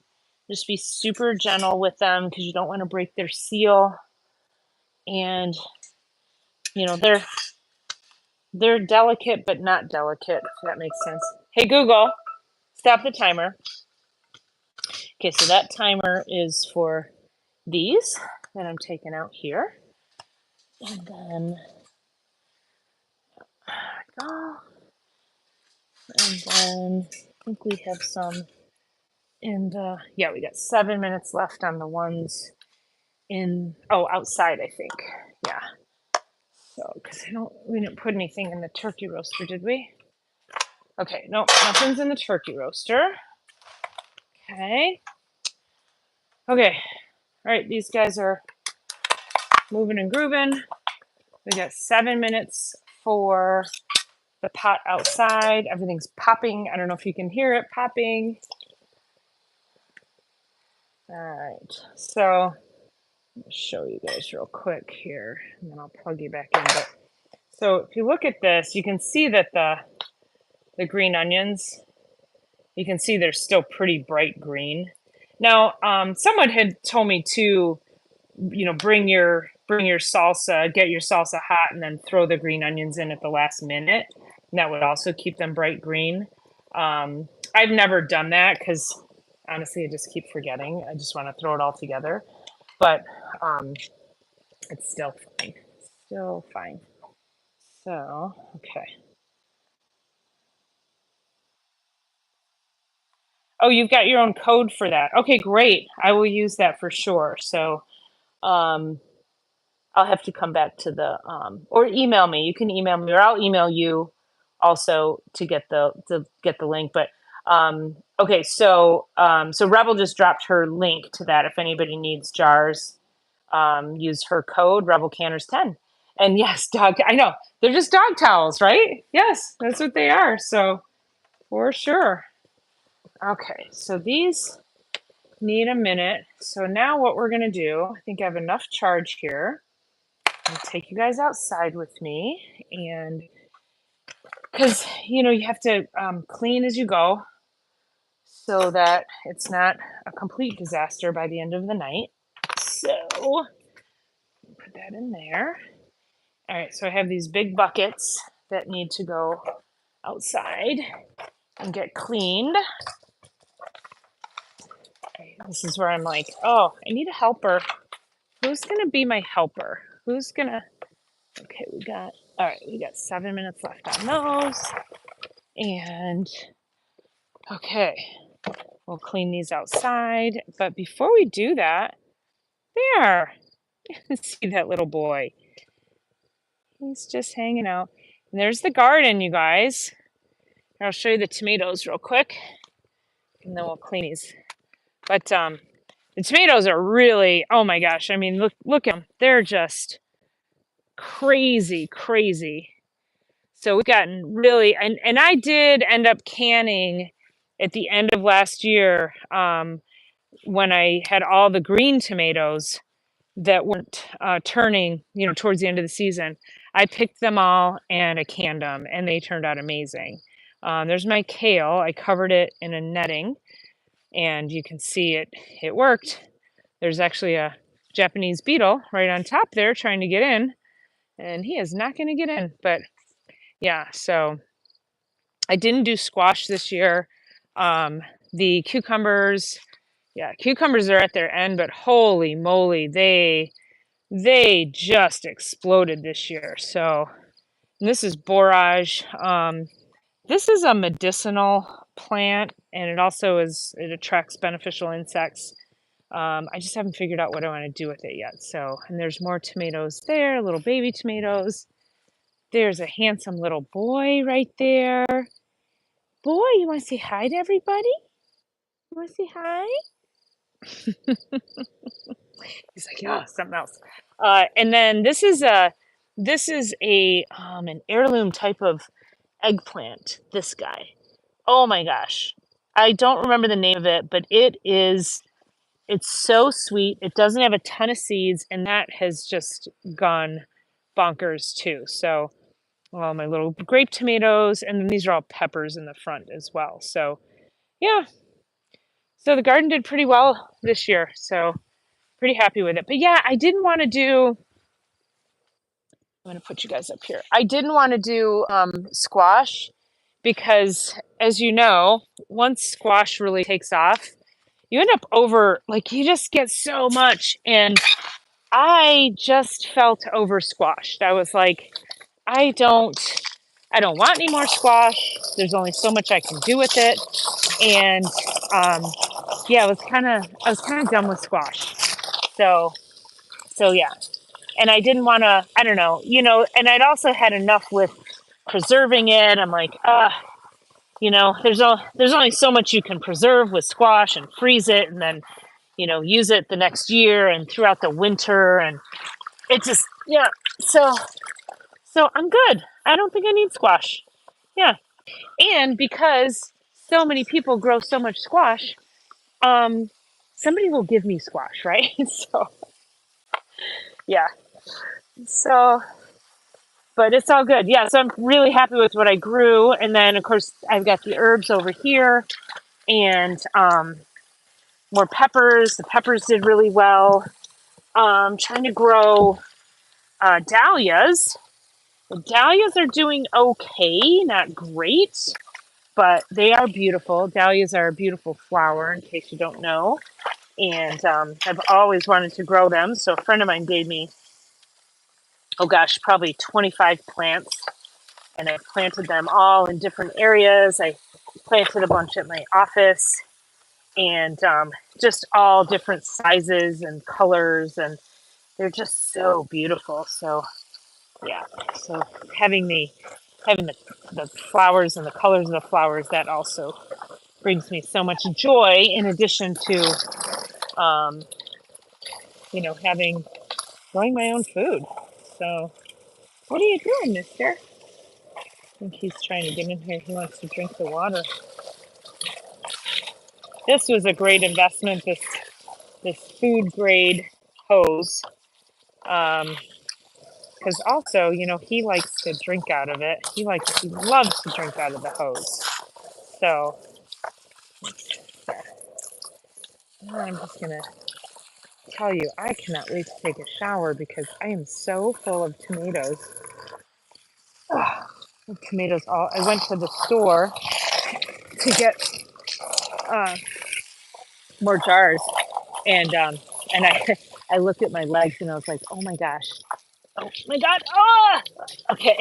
Just be super gentle with them because you don't want to break their seal. And they're delicate but not delicate, if that makes sense. Hey Google, stop the timer. Okay, so that timer is for these that I'm taking out here. And then go. And then I think we have some in the yeah, we got 7 minutes left on the ones outside, I think. Yeah. So, because we didn't put anything in the turkey roaster, did we? Okay, nope, nothing's in the turkey roaster. Okay. Okay. All right, these guys are moving and grooving. We got 7 minutes for the pot outside. Everything's popping. I don't know if you can hear it popping. All right, so I'll show you guys real quick here, and then I'll plug you back in. So if you look at this, you can see that the green onions, you can see they're still pretty bright green. Now, someone had told me to, bring your salsa, get your salsa hot, and then throw the green onions in at the last minute. And that would also keep them bright green. I've never done that because honestly, I just keep forgetting. I just want to throw it all together. But it's still fine. Still fine. So, okay. Oh, you've got your own code for that. Okay, great. I will use that for sure. So, um, I'll have to come back to or email me. You can email me, or I'll email you also to get the link. But okay, so Rebel just dropped her link to that. If anybody needs jars, use her code Rebel Canners 10, And yes, dog, I know. They're just dog towels, right? Yes, that's what they are. So for sure. Okay, so these need a minute. So now what we're gonna do, I think I have enough charge here. I'll take you guys outside with me, and because you have to clean as you go so that it's not a complete disaster by the end of the night. So put that in there. All right, so I have these big buckets that need to go outside and get cleaned. Okay, this is where I'm like, oh, I need a helper. Who's gonna be my helper? Who's gonna? Okay, all right, we got 7 minutes left on those. And okay, we'll clean these outside. But before we do that, there, see that little boy. He's just hanging out. And there's the garden, you guys. I'll show you the tomatoes real quick, and then we'll clean these. But the tomatoes are really, oh my gosh. I mean, look at them. They're just crazy, crazy. So we've gotten really, and I did end up canning at the end of last year when I had all the green tomatoes that weren't turning, towards the end of the season. I picked them all and I canned them, and they turned out amazing. There's my kale. I covered it in a netting, and you can see it worked. There's actually a Japanese beetle right on top there trying to get in, and he is not going to get in. But yeah, so I didn't do squash this year. The cucumbers, yeah, cucumbers are at their end, but holy moly, they just exploded this year. So this is borage. This is a medicinal plant, and it attracts beneficial insects. I just haven't figured out what I want to do with it yet. So, and there's more tomatoes there, little baby tomatoes. There's a handsome little boy right there. Boy, you want to say hi to everybody? You want to say hi? He's like, yeah, something else. And then this is an heirloom type of eggplant. This guy. Oh my gosh, I don't remember the name of it, but it's so sweet. It doesn't have a ton of seeds, and that has just gone bonkers too. So, well, my little grape tomatoes, and then these are all peppers in the front as well. So, yeah. So the garden did pretty well this year. So pretty happy with it. But yeah, I didn't want to do. I'm going to put you guys up here. I didn't want to do squash because, as you know, once squash really takes off, you end up you just get so much. And I just felt over squashed. I was like, I don't want any more squash. There's only so much I can do with it. And yeah, I was kind of done with squash. So, yeah. And I didn't want to, I don't know, and I'd also had enough with preserving it. I'm like, there's only so much you can preserve with squash and freeze it and then, use it the next year and throughout the winter. And it just, yeah. So I'm good. I don't think I need squash. Yeah. And because so many people grow so much squash, somebody will give me squash, right? So, yeah. So, but it's all good. Yeah, so I'm really happy with what I grew. And then, of course, I've got the herbs over here and more peppers. The peppers did really well. Trying to grow dahlias. The dahlias are doing okay, not great, but they are beautiful. Dahlias are a beautiful flower, in case you don't know. And I've always wanted to grow them. So a friend of mine gave me, oh gosh, probably 25 plants. And I planted them all in different areas. I planted a bunch at my office and just all different sizes and colors. And they're just so beautiful. So yeah, so having the flowers and the colors of the flowers, that also brings me so much joy in addition to, having growing my own food. So What are you doing, mister? I think he's trying to get in here. He wants to drink the water. This was a great investment, this food grade hose. Because also, he likes to drink out of it. He loves to drink out of the hose. So I'm just gonna tell you, I cannot wait to take a shower because I am so full of tomatoes. Ugh, tomatoes all. I went to the store to get uh, more jars, and I I looked at my legs and I was like, oh my gosh, oh my god, oh, okay.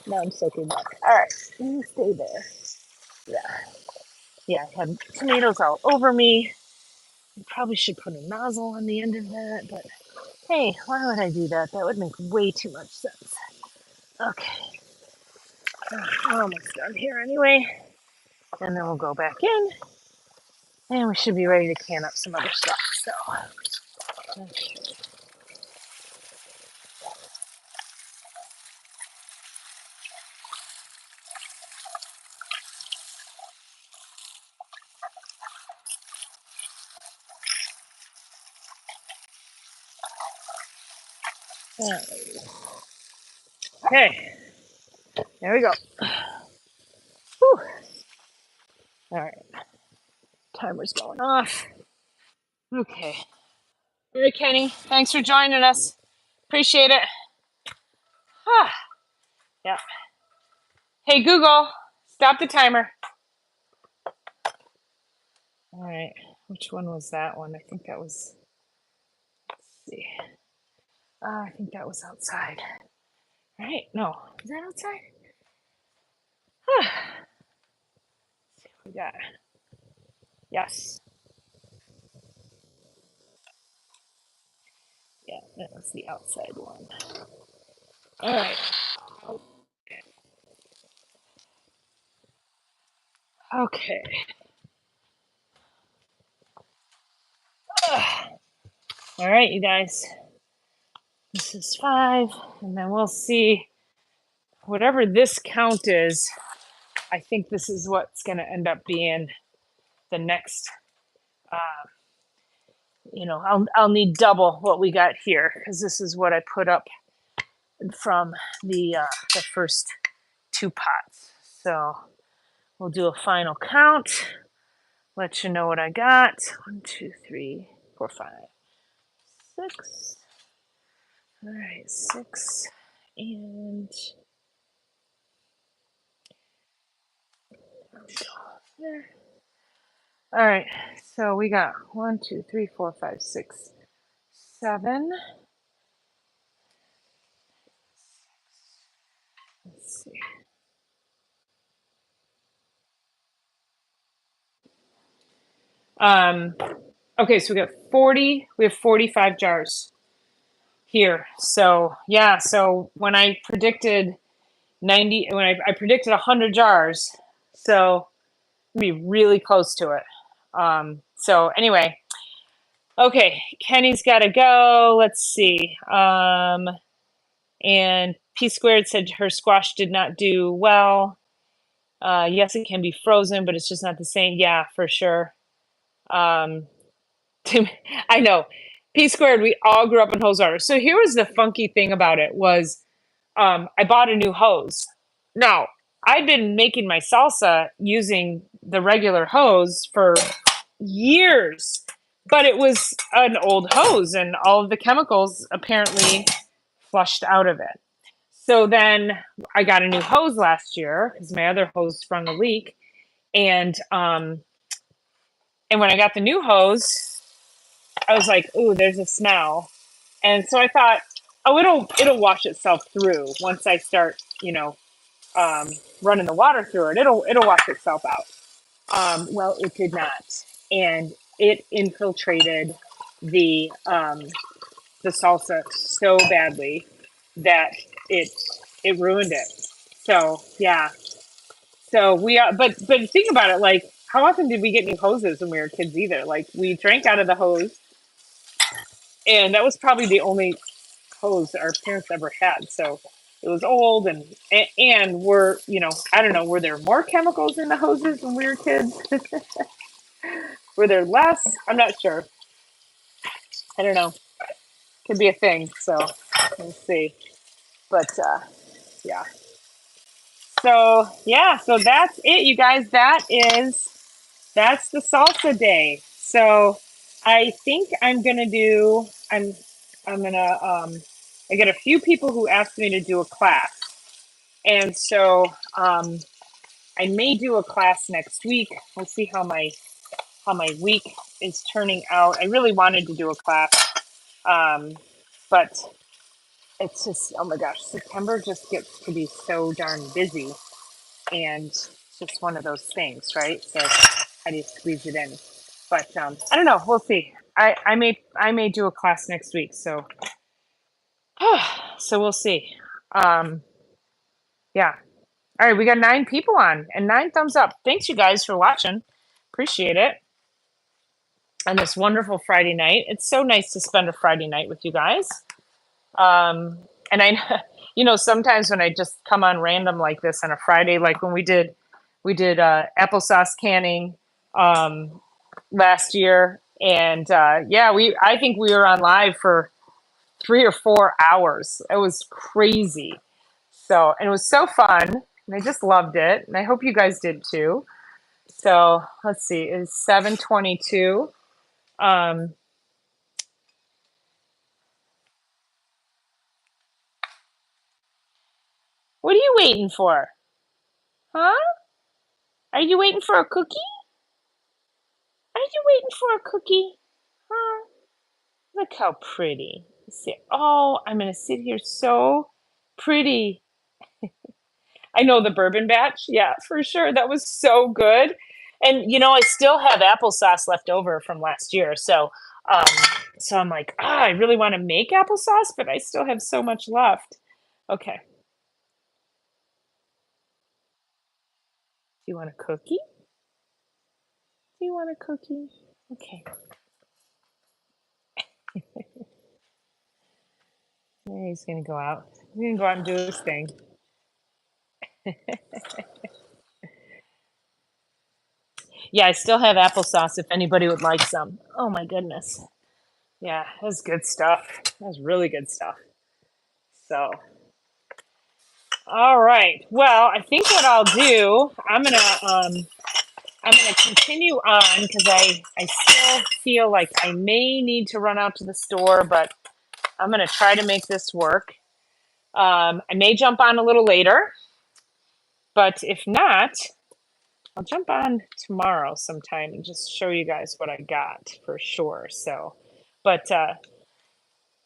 Now I'm soaking wet. All right, you stay there. Yeah, yeah. I had tomatoes all over me. I probably should put a nozzle on the end of that, but hey, why would I do that? That would make way too much sense. Okay, we're almost done here anyway, and then we'll go back in, and we should be ready to can up some other stuff. So, okay. Okay, there we go. Whew. All right, timer's going off. Okay. All right, Kenny, thanks for joining us. Appreciate it. Ah, yeah. Hey, Google, stop the timer. All right, which one was that one? I think that was, let's see. I think that was outside. Right? No, is that outside? Let's see what we got. Yes. Yeah, that was the outside one. All right. Okay. Ugh. All right, you guys. This is 5, and then we'll see whatever this count is. I think this is what's going to end up being the next. Uh, I'll need double what we got here because this is what I put up from the first 2 pots. So we'll do a final count. Let you know what I got. 1, 2, 3, 4, 5, 6. All right, 6 and there. All right, so we got 1, 2, 3, 4, 5, 6, 7. Let's see. Okay, so we got 40. We have 45 jars here. So yeah, so when I predicted 90, when I predicted 100 jars, so be really close to it. So anyway, okay, Kenny's got to go. Let's see. And P squared said her squash did not do well. Yes, it can be frozen, but it's just not the same. Yeah, for sure. Um, I know. P squared, we all grew up in hose water. So here was the funky thing about it was I bought a new hose. Now, I'd been making my salsa using the regular hose for years, but it was an old hose and all of the chemicals apparently flushed out of it. So then I got a new hose last year because my other hose sprung a leak. And when I got the new hose, I was like, "Ooh, there's a smell." And so I thought, "Oh, it'll wash itself through once I start, running the water through it. It'll wash itself out." Well, it did not, and it infiltrated the salsa so badly that it it ruined it. So yeah, so we are, but think about it, like how often did we get new hoses when we were kids? Either like we drank out of the hose, and that was probably the only hose our parents ever had. So it was old and were, I don't know, were there more chemicals in the hoses when we were kids? Were there less? I'm not sure. I don't know. Could be a thing. So we'll see. But yeah. So that's it, you guys. That's the salsa day. So I think I'm gonna I get a few people who asked me to do a class. And so I may do a class next week. We'll see how my week is turning out. I really wanted to do a class. But it's just, oh my gosh, September just gets to be so darn busy, and it's just one of those things, right? So how do you squeeze it in? But I don't know. We'll see. I may do a class next week. So so we'll see. Um, yeah. All right. We got 9 people on and 9 thumbs up. Thanks, you guys, for watching. Appreciate it. On this wonderful Friday night. It's so nice to spend a Friday night with you guys. And I, sometimes when I just come on random like this on a Friday, like when we did applesauce canning last year, and yeah, I think we were on live for 3 or 4 hours. It was crazy. So, and it was so fun, and I just loved it, and I hope you guys did too. So let's see, it's 7:22. Um, what are you waiting for? Huh? Are you waiting for a cookie? Are you waiting for a cookie? Huh? Look how pretty. Sit. Oh, I'm gonna sit here so pretty. I know the bourbon batch. Yeah, for sure. That was so good. And I still have applesauce left over from last year. Um, so I'm like, I really want to make applesauce, but I still have so much left. Okay. Do you want a cookie? Do you want a cookie? Okay. He's gonna go out. He's gonna go out and do his thing. Yeah, I still have applesauce if anybody would like some. Oh my goodness. Yeah, that's good stuff. That's really good stuff. So, all right. Well, I think what I'll do, I'm gonna continue on because I still feel like I may need to run out to the store, but I'm gonna try to make this work. I may jump on a little later, but if not, I'll jump on tomorrow sometime and just show you guys what I got for sure. So, but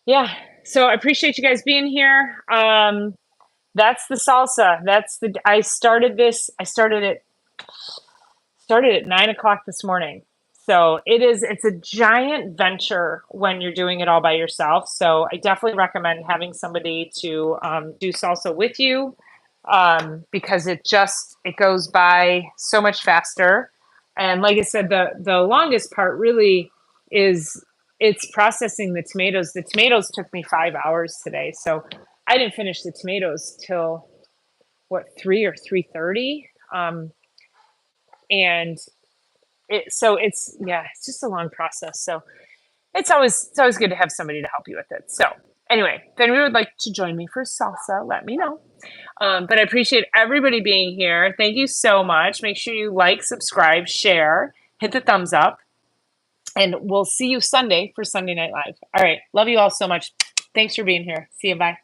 yeah, so I appreciate you guys being here. That's the salsa. I started at 9 o'clock this morning. So it's a giant venture when you're doing it all by yourself. So I definitely recommend having somebody to do salsa with you, because it goes by so much faster. And like I said, the longest part really is it's processing the tomatoes. The tomatoes took me 5 hours today. So I didn't finish the tomatoes till what, 3 or 3:30. And it's just a long process. So it's always good to have somebody to help you with it. So anyway, if anyone would like to join me for salsa, let me know. But I appreciate everybody being here. Thank you so much. Make sure you like, subscribe, share, hit the thumbs up, and we'll see you Sunday for Sunday Night Live. All right. Love you all so much. Thanks for being here. See you. Bye.